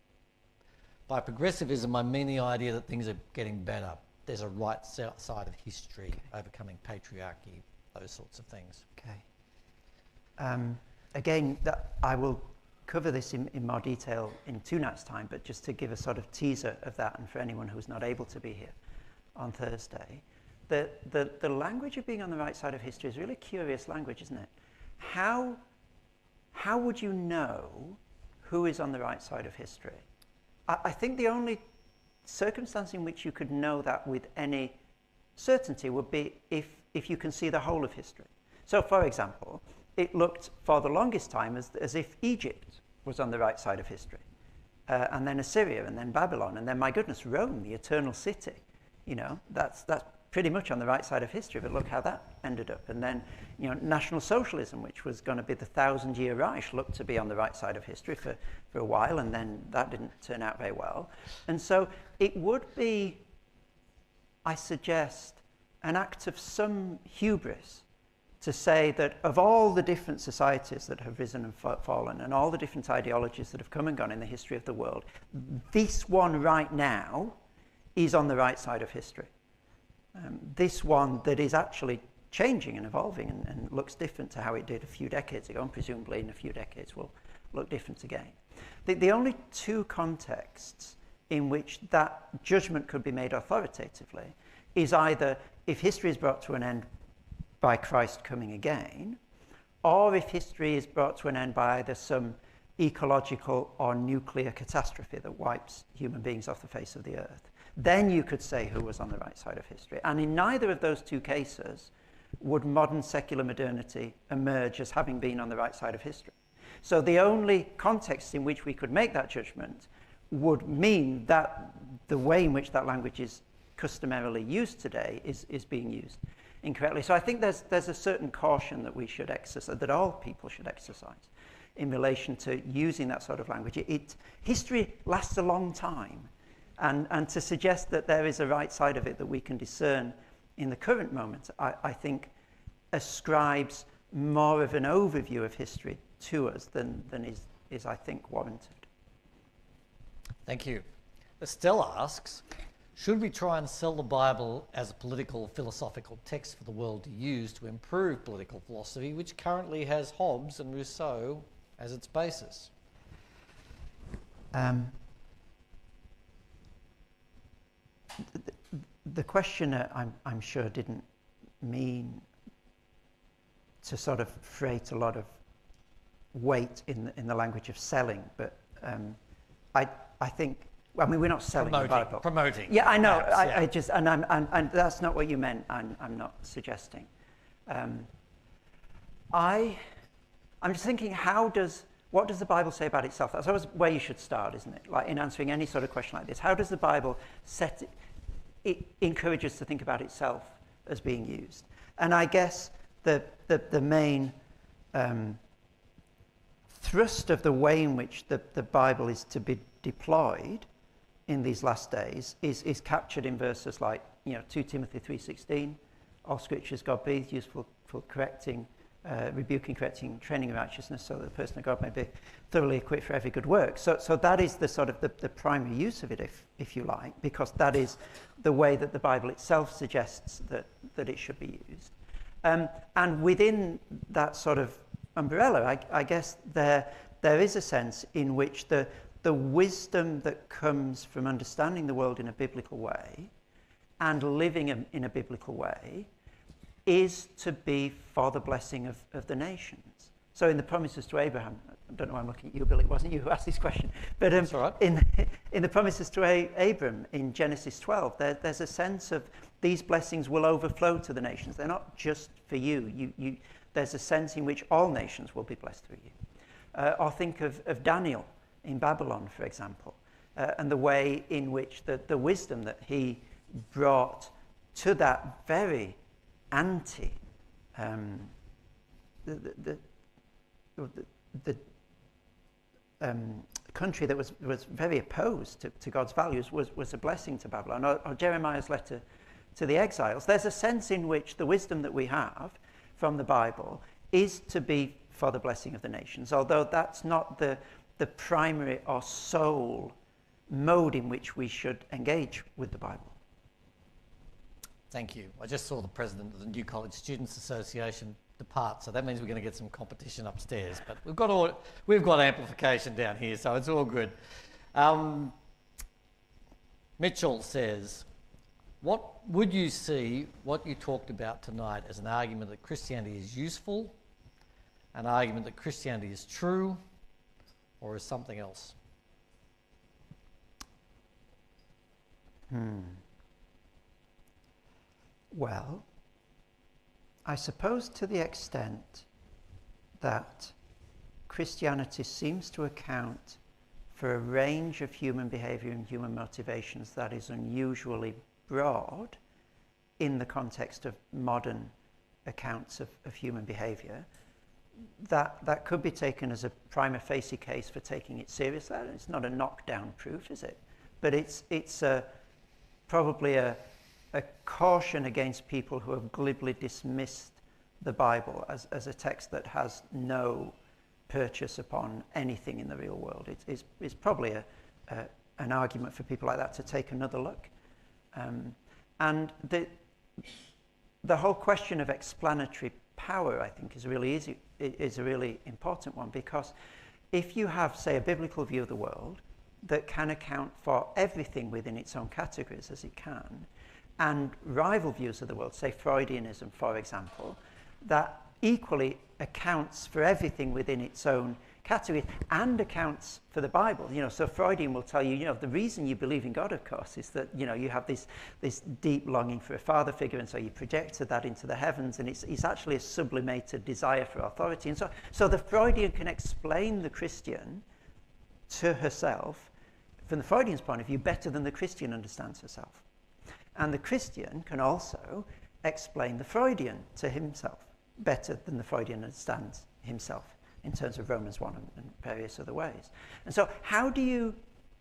By progressivism, I mean the idea that things are getting better. There's a right side of history, overcoming patriarchy, those sorts of things. Okay. Again, I will cover this in more detail in 2 nights' time, but just to give a sort of teaser of that, and for anyone who's not able to be here on Thursday, the language of being on the right side of history is really curious language, isn't it? How would you know who is on the right side of history? I think the only circumstance in which you could know that with any certainty would be if you can see the whole of history. So, for example, it looked for the longest time as if Egypt was on the right side of history, and then Assyria, and then Babylon, and then, my goodness, Rome, the eternal city. You know, that's pretty much on the right side of history, but look how that ended up. And then, you know, National Socialism, which was going to be the 1,000-year Reich, looked to be on the right side of history for a while, and then that didn't turn out very well. And so it would be, I suggest, an act of some hubris to say that of all the different societies that have risen and fallen, and all the different ideologies that have come and gone in the history of the world, this one right now is on the right side of history. This one that is actually changing and evolving and looks different to how it did a few decades ago, and presumably in a few decades will look different again. The only 2 contexts in which that judgment could be made authoritatively is either if history is brought to an end by Christ coming again, or if history is brought to an end by either some ecological or nuclear catastrophe that wipes human beings off the face of the earth. Then you could say who was on the right side of history. And in neither of those 2 cases would modern secular modernity emerge as having been on the right side of history. So the only context in which we could make that judgment would mean that the way in which that language is customarily used today is being used incorrectly. So I think there's a certain caution that we should exercise, that all people should exercise in relation to using that sort of language. History lasts a long time, and to suggest that there is a right side of it that we can discern in the current moment, I think ascribes more of an overview of history to us than is I think, warranted. Thank you. Estelle asks, should we try and sell the Bible as a political, philosophical text for the world to use to improve political philosophy, which currently has Hobbes and Rousseau as its basis? The questioner, I'm sure, didn't mean to sort of freight a lot of weight in the language of selling, but I think, I mean, we're not selling the Bible. Promoting. Yeah, I know. Perhaps, yeah. I just, and that's not what you meant. I'm not suggesting. I'm just thinking, what does the Bible say about itself? That's always where you should start, isn't it? Like in answering any sort of question like this, how does the Bible it encourages us to think about itself as being used? And I guess the main thrust of the way in which the Bible is to be deployed in these last days is captured in verses like, 2 Timothy 3:16, all scripture is God-breathed, useful for correcting, rebuking, correcting, training in righteousness, so that the person of God may be thoroughly equipped for every good work. So that is the sort of the primary use of it, if you like, because that is the way that the Bible itself suggests that it should be used. And within that sort of umbrella, I guess there is a sense in which the wisdom that comes from understanding the world in a biblical way and living in a biblical way is to be for the blessing of the nations. So in the promises to Abraham, I don't know why I'm looking at you, Bill, it wasn't you who asked this question, but That's all right. in the promises to Abram in Genesis 12, there's a sense of these blessings will overflow to the nations. They're not just for you. There's a sense in which all nations will be blessed through you. Or think of Daniel in Babylon, for example, and the way in which the wisdom that he brought to that very country that was very opposed to God's values was a blessing to Babylon. Or Jeremiah's letter to the exiles. There's a sense in which the wisdom that we have from the Bible is to be for the blessing of the nations, although that's not the primary or sole mode in which we should engage with the Bible. Thank you. I just saw the president of the New College Students Association depart, so that means we're going to get some competition upstairs. But we've got amplification down here, so it's all good. Mitchell says, what would you see what you talked about tonight as an argument that Christianity is useful, an argument that Christianity is true, or is something else? Well, I suppose to the extent that Christianity seems to account for a range of human behaviour and human motivations that is unusually broad in the context of modern accounts of human behaviour, that could be taken as a prima facie case for taking it seriously. It's not a knockdown proof, is it? But it's probably a caution against people who have glibly dismissed the Bible as a text that has no purchase upon anything in the real world. It's probably an argument for people like that to take another look. And the whole question of explanatory power, I think, is a really important one, because if you have, say, a biblical view of the world that can account for everything within its own categories as it can, and rival views of the world, say Freudianism, for example, that equally accounts for everything within its own category and accounts for the Bible. So Freudian will tell you, the reason you believe in God, of course, is that, you have this deep longing for a father figure, and so you projected that into the heavens, and it's actually a sublimated desire for authority. And so the Freudian can explain the Christian to herself, from the Freudian's point of view, better than the Christian understands herself. And the Christian can also explain the Freudian to himself better than the Freudian understands himself in terms of Romans 1 and various other ways. And so how do you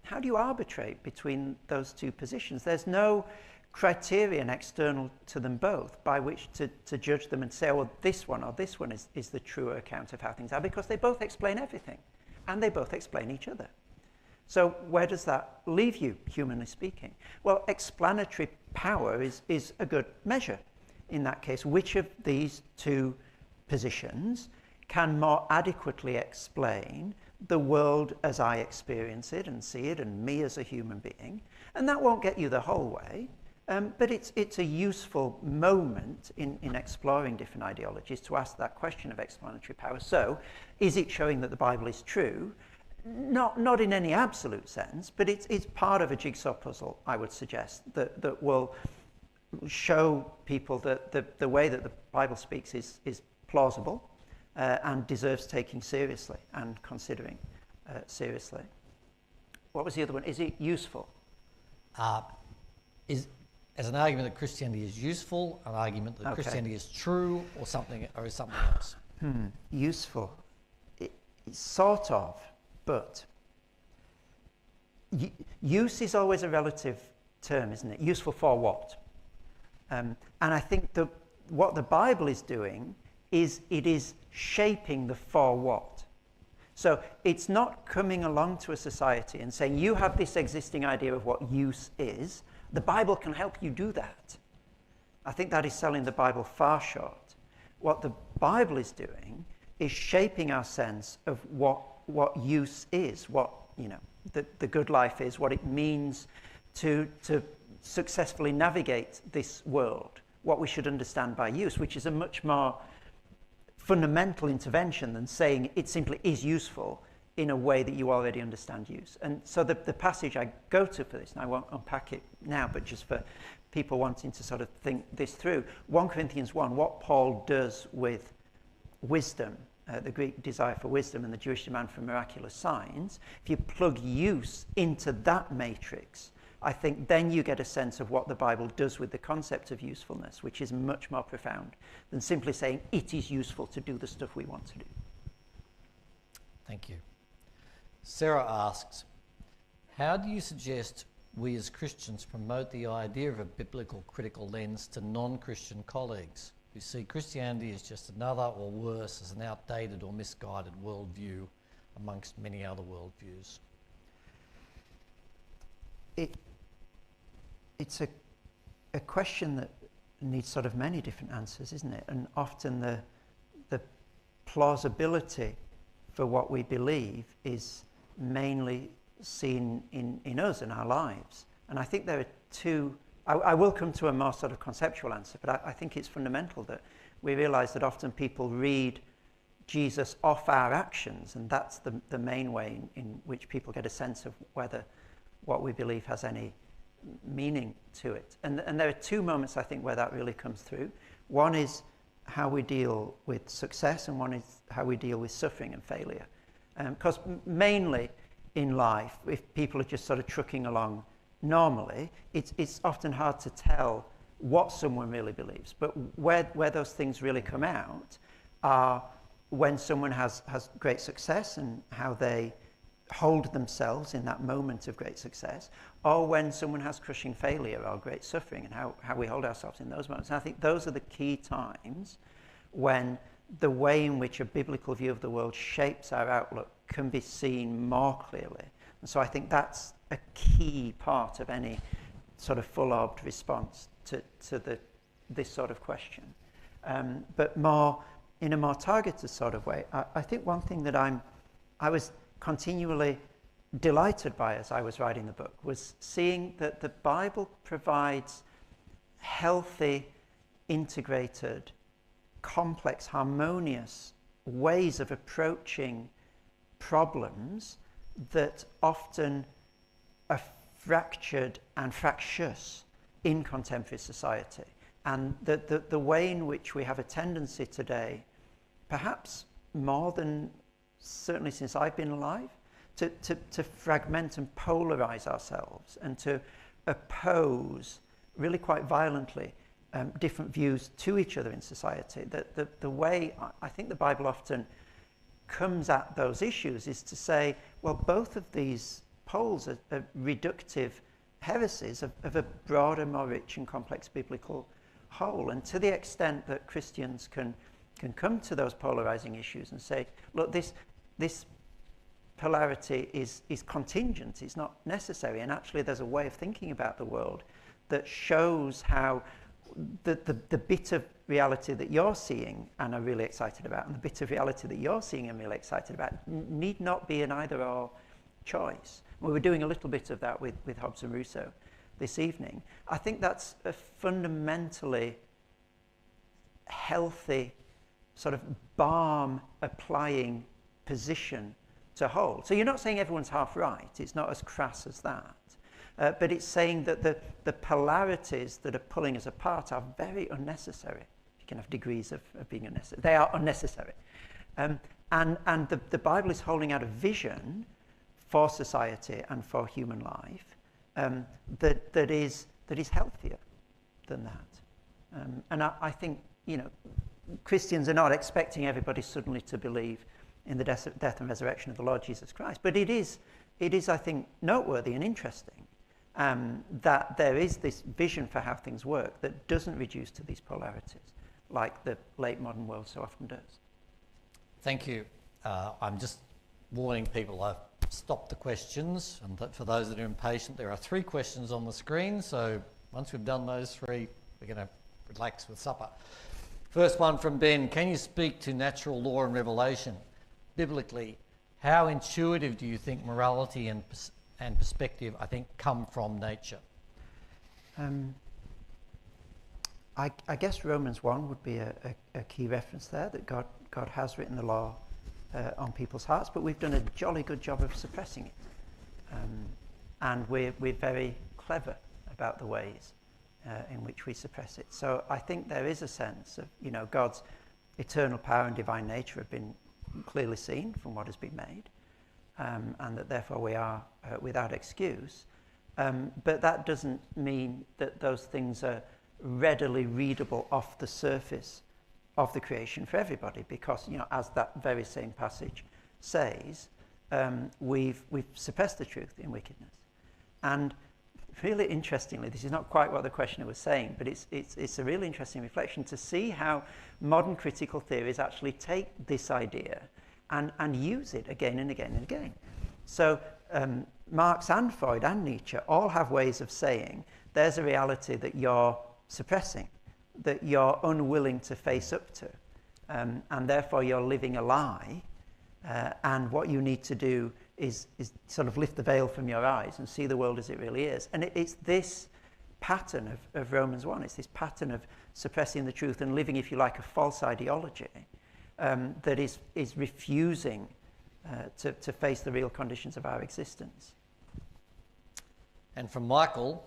arbitrate between those two positions? There's no criterion external to them both by which to judge them and say, well, this one is the truer account of how things are, because they both explain everything and they both explain each other. So where does that leave you, humanly speaking? Well, explanatory power is a good measure. In that case, which of these two positions can more adequately explain the world as I experience it and see it, and me as a human being? And that won't get you the whole way, but it's a useful moment in exploring different ideologies to ask that question of explanatory power. So, is it showing that the Bible is true? Not in any absolute sense, but it's part of a jigsaw puzzle, I would suggest, that will show people that the way that the Bible speaks is plausible and deserves taking seriously and considering seriously. What was the other one? Is it useful? As an argument that Christianity is useful, an argument that Christianity is true, or something else? Useful. Sort of. But use is always a relative term, isn't it? Useful for what? And I think what the Bible is doing is it is shaping the for what. So it's not coming along to a society and saying, you have this existing idea of what use is. The Bible can help you do that. I think that is selling the Bible far short. What the Bible is doing is shaping our sense of what use is, what the good life is, what it means to successfully navigate this world, what we should understand by use, which is a much more fundamental intervention than saying it simply is useful in a way that you already understand use. And so the passage I go to for this, and I won't unpack it now, but just for people wanting to sort of think this through, 1 Corinthians 1, what Paul does with wisdom, the Greek desire for wisdom and the Jewish demand for miraculous signs, if you plug use into that matrix I think then you get a sense of what the Bible does with the concept of usefulness, which is much more profound than simply saying it is useful to do the stuff we want to do. Thank you. Sarah asks, how do you suggest we as Christians promote the idea of a biblical critical lens to non-Christian colleagues who see Christianity as just another, or worse, as an outdated or misguided worldview amongst many other worldviews? It's a question that needs sort of many different answers, isn't it? And often the plausibility for what we believe is mainly seen in us, in our lives. And I think there are two, I will come to a more sort of conceptual answer, but I think it's fundamental that we realise that often people read Jesus off our actions, and that's the main way in which people get a sense of whether what we believe has any meaning to it. And there are two moments, I think, where that really comes through. One is how we deal with success, and one is how we deal with suffering and failure. Because mainly in life, if people are just sort of trucking along normally, it's often hard to tell what someone really believes. But where those things really come out are when someone has great success and how they hold themselves in that moment of great success, or when someone has crushing failure or great suffering, and how we hold ourselves in those moments. And I think those are the key times when the way in which a biblical view of the world shapes our outlook can be seen more clearly. And so I think that's a key part of any sort of full-orbed response to this sort of question. But in a more targeted sort of way, I think one thing that I was continually delighted by as I was writing the book was seeing that the Bible provides healthy, integrated, complex, harmonious ways of approaching problems that often are fractured and fractious in contemporary society. And the way in which we have a tendency today, perhaps more than certainly since I've been alive, to fragment and polarize ourselves and to oppose really quite violently different views to each other in society. The way I think the Bible often comes at those issues is to say, well, both of these poles are reductive heresies of a broader, more rich and complex biblical whole. And to the extent that Christians can come to those polarizing issues and say, look, this polarity is contingent, it's not necessary, and actually there's a way of thinking about the world that shows how the bit of reality that you're seeing and are really excited about, and the bit of reality that you're seeing and really excited about need not be an either-or choice. We were doing a little bit of that with Hobbes and Rousseau this evening. I think that's a fundamentally healthy sort of balm-applying position to hold. So you're not saying everyone's half right. It's not as crass as that. But it's saying that the polarities that are pulling us apart are very unnecessary. You can have degrees of being unnecessary. They are unnecessary. And the Bible is holding out a vision for society and for human life that is healthier than that. And I think, Christians are not expecting everybody suddenly to believe in the death and resurrection of the Lord Jesus Christ. But it is, I think, noteworthy and interesting that there is this vision for how things work that doesn't reduce to these polarities like the late modern world so often does. Thank you. I'm just warning people I've stopped the questions, and that for those that are impatient, there are 3 questions on the screen, so once we've done those 3, we're going to relax with supper. First one from Ben: can you speak to natural law and revelation? Biblically, how intuitive do you think morality and perspective, I think, come from nature? I guess Romans 1 would be a key reference there, that God has written the law on people's hearts, but we've done a jolly good job of suppressing it. And we're very clever about the ways in which we suppress it. So I think there is a sense of, God's eternal power and divine nature have been clearly seen from what has been made, and that therefore we are without excuse. But that doesn't mean that those things are readily readable off the surface of the creation for everybody, because, you know, as that very same passage says, we've suppressed the truth in wickedness. And really interestingly, this is not quite what the questioner was saying, but it's a really interesting reflection to see how modern critical theories actually take this idea and use it again and again and again. So Marx and Freud and Nietzsche all have ways of saying there's a reality that you're suppressing, that you're unwilling to face up to, and therefore you're living a lie, and what you need to do is sort of lift the veil from your eyes and see the world as it really is. And it's this pattern of Romans 1, it's this pattern of suppressing the truth and living, if you like, a false ideology that is refusing to face the real conditions of our existence. And from Michael,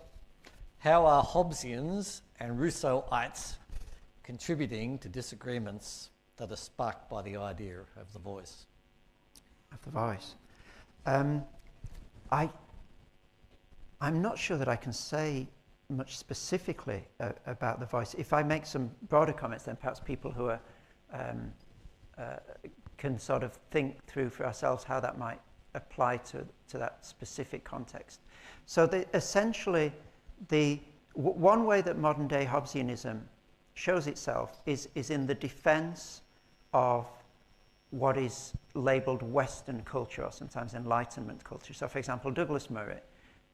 how are Hobbesians and Rousseauites contributing to disagreements that are sparked by the idea of the voice? Of the voice. I'm not sure that I can say much specifically about the voice. If I make some broader comments, then perhaps people who are can sort of think through for ourselves how that might apply to that specific context. So essentially, one way that modern day Hobbesianism shows itself is in the defense of what is labeled Western culture, or sometimes Enlightenment culture. So, for example, Douglas Murray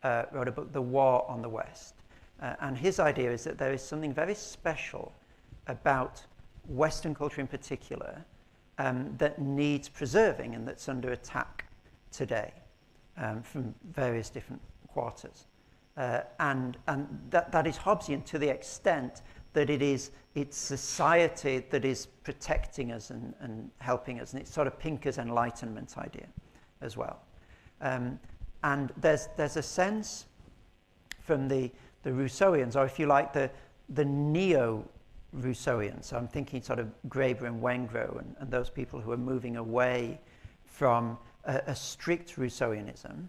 wrote a book, The War on the West. And his idea is that there is something very special about Western culture in particular that needs preserving and that's under attack today from various different quarters. And that is Hobbesian to the extent that it's society that is protecting us and helping us. And it's sort of Pinker's Enlightenment idea as well. And there's a sense from the Rousseauians, or if you like, the neo-Rousseauians. So I'm thinking sort of Graeber and Wengrow and those people who are moving away from a strict Rousseauianism.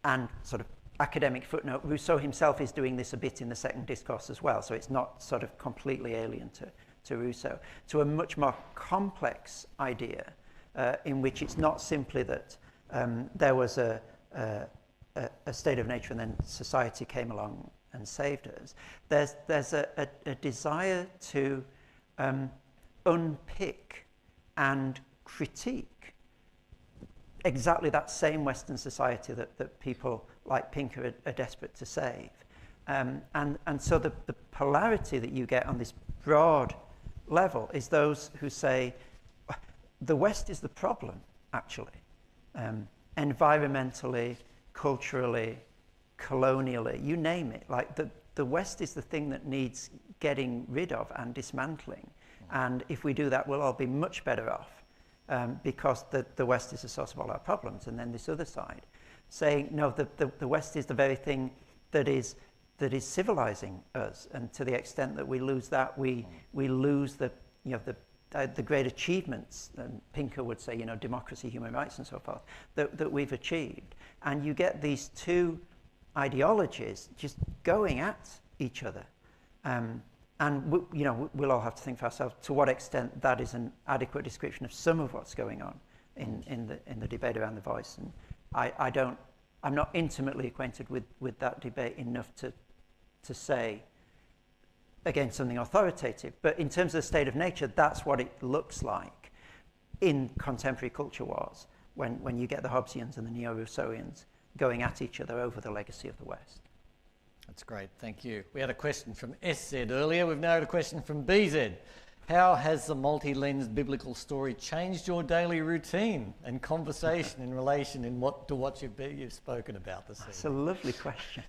And sort of academic footnote, Rousseau himself is doing this a bit in the Second Discourse as well, so it's not sort of completely alien to Rousseau, to a much more complex idea in which it's not simply that there was a state of nature and then society came along and saved us. There's a desire to unpick and critique exactly that same Western society that people like Pinker are desperate to save. And so the polarity that you get on this broad level is those who say, the West is the problem, actually. Environmentally, culturally, colonially, you name it. Like the West is the thing that needs getting rid of and dismantling. And if we do that, we'll all be much better off. Because the West is the source of all our problems. And then this other side saying, no, the West is the very thing that is civilizing us. And to the extent that we lose that, we lose the great achievements, and Pinker would say, democracy, human rights, and so forth, that we've achieved. And you get these two ideologies just going at each other. And we'll all have to think for ourselves to what extent that is an adequate description of some of what's going on in the debate around the voice. And I'm not intimately acquainted with that debate enough to say, again, something authoritative. But in terms of the state of nature, that's what it looks like in contemporary culture wars, when you get the Hobbesians and the Neo-Rousseauians going at each other over the legacy of the West. That's great, thank you. We had a question from SZ earlier. We've now got a question from BZ. How has the multi-lensed biblical story changed your daily routine and conversation in relation to what you've spoken about this evening? That's a lovely question.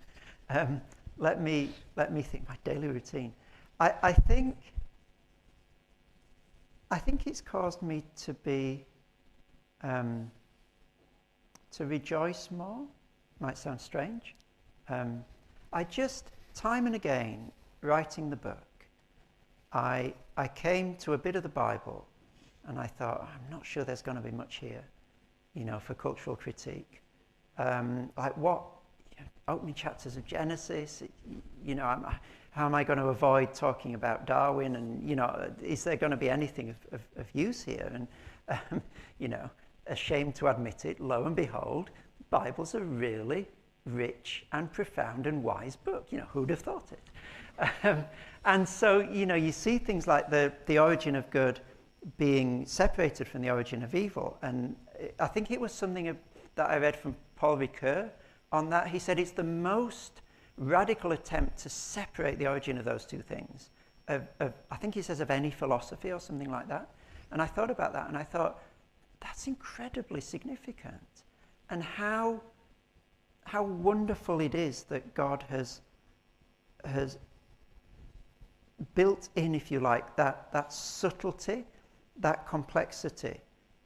Let me think. My daily routine. I think it's caused me to be to rejoice more. Might sound strange. I just, time and again, writing the book, I came to a bit of the Bible and I thought, I'm not sure there's going to be much here, for cultural critique. opening chapters of Genesis. How am I going to avoid talking about Darwin? And, is there going to be anything of use here? And, ashamed to admit it, lo and behold, Bible's a really rich and profound and wise book. Who'd have thought it? And so, you see things like the origin of good being separated from the origin of evil. And I think it was something that I read from Paul Ricoeur on that. He said it's the most radical attempt to separate the origin of those two things. I think he says of any philosophy or something like that. And I thought about that and I thought, that's incredibly significant. And how wonderful it is that God has built in, if you like, that subtlety, that complexity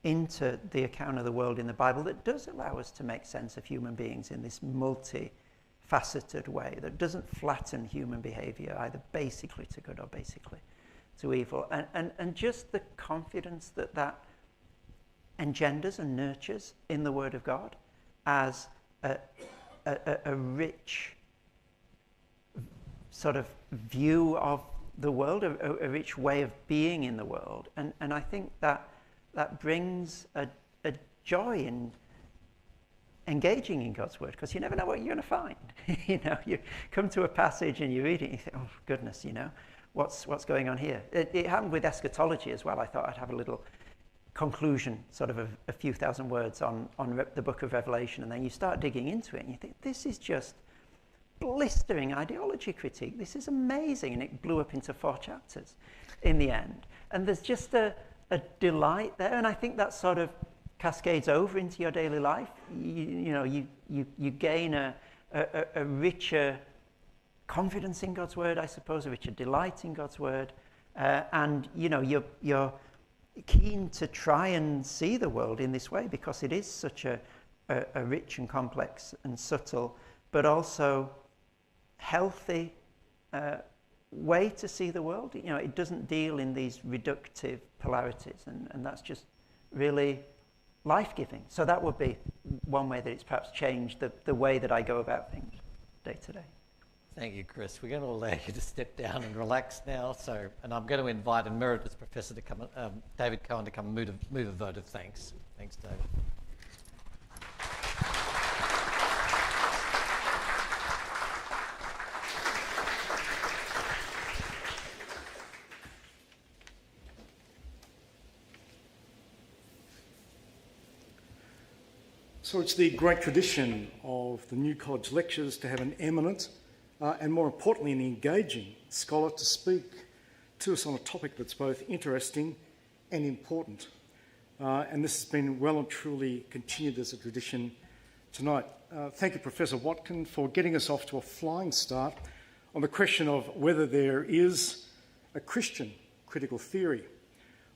into the account of the world in the Bible that does allow us to make sense of human beings in this multifaceted way, that doesn't flatten human behavior either basically to good or basically to evil. And just the confidence that engenders and nurtures in the Word of God as a rich sort of view of the world, a rich way of being in the world. And I think that brings a joy in engaging in God's Word, because you never know what you're going to find. You come to a passage and you read it and you think, oh goodness, what's going on here? It happened with eschatology as well. I thought I'd have a little conclusion, sort of a few thousand words on the book of Revelation, and then you start digging into it and you think, this is just blistering ideology critique. This is amazing. And it blew up into 4 chapters in the end. And there's just a delight there, and I think that sort of cascades over into your daily life. You gain a richer confidence in God's Word, I suppose, a richer delight in God's Word, and you're keen to try and see the world in this way, because it is such a rich and complex and subtle, but also healthy way to see the world. It doesn't deal in these reductive polarities, and that's just really life-giving. So that would be one way that it's perhaps changed the way that I go about things day to day. Thank you, Chris. We're going to allow you to step down and relax now. And I'm going to invite Emeritus Professor David Cohen to come and move a vote of thanks. Thanks, David. So it's the great tradition of the New College lectures to have an eminent and, more importantly, an engaging scholar to speak to us on a topic that's both interesting and important. And this has been well and truly continued as a tradition tonight. Thank you, Professor Watkin, for getting us off to a flying start on the question of whether there is a Christian critical theory.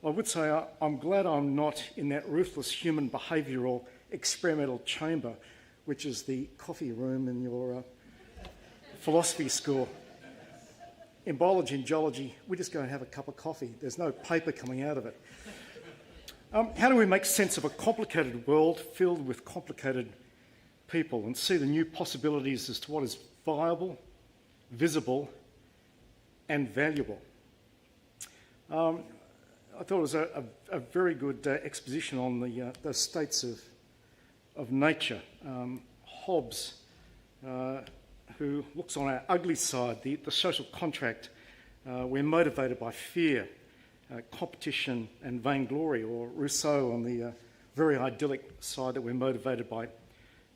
I would say I'm glad I'm not in that ruthless human behavioural experimental chamber, which is the coffee room in your philosophy school. In biology and geology, we just go and have a cup of coffee. There's no paper coming out of it. How do we make sense of a complicated world filled with complicated people and see the new possibilities as to what is viable, visible, and valuable? I thought it was a very good exposition on the states of nature. Hobbes, who looks on our ugly side, the social contract, we're motivated by fear, competition and vainglory, or Rousseau on the very idyllic side that we're motivated by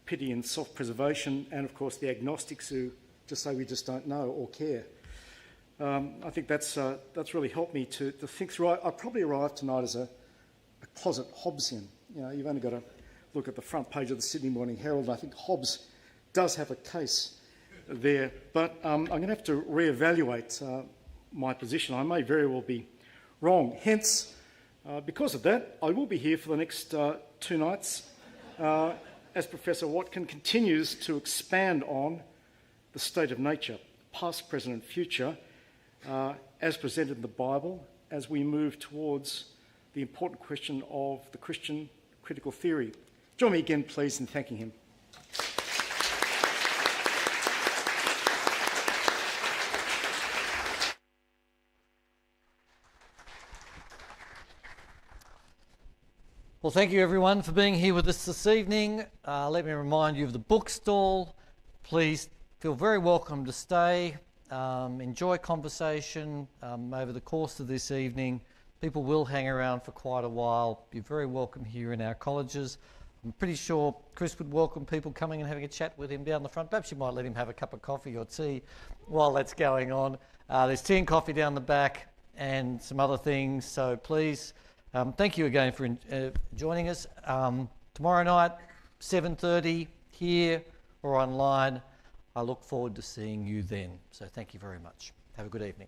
pity and self-preservation, and of course the agnostics who just say we just don't know or care. I think that's really helped me to think through. I probably arrived tonight as a closet Hobbesian. You've only got to look at the front page of the Sydney Morning Herald. I think Hobbes does have a case there, but I'm going to have to reevaluate my position. I may very well be wrong. Hence, because of that, I will be here for the next 2 nights as Professor Watkin continues to expand on the state of nature, past, present and future, as presented in the Bible, as we move towards the important question of the Christian critical theory. Join me again, please, in thanking him. Well, thank you everyone for being here with us this evening. Let me remind you of the bookstall. Please feel very welcome to stay. Enjoy conversation over the course of this evening. People will hang around for quite a while. You're very welcome here in our colleges. I'm pretty sure Chris would welcome people coming and having a chat with him down the front. Perhaps you might let him have a cup of coffee or tea while that's going on. There's tea and coffee down the back and some other things. So please, thank you again for joining us. Tomorrow night, 7:30 here or online. I look forward to seeing you then. So thank you very much. Have a good evening.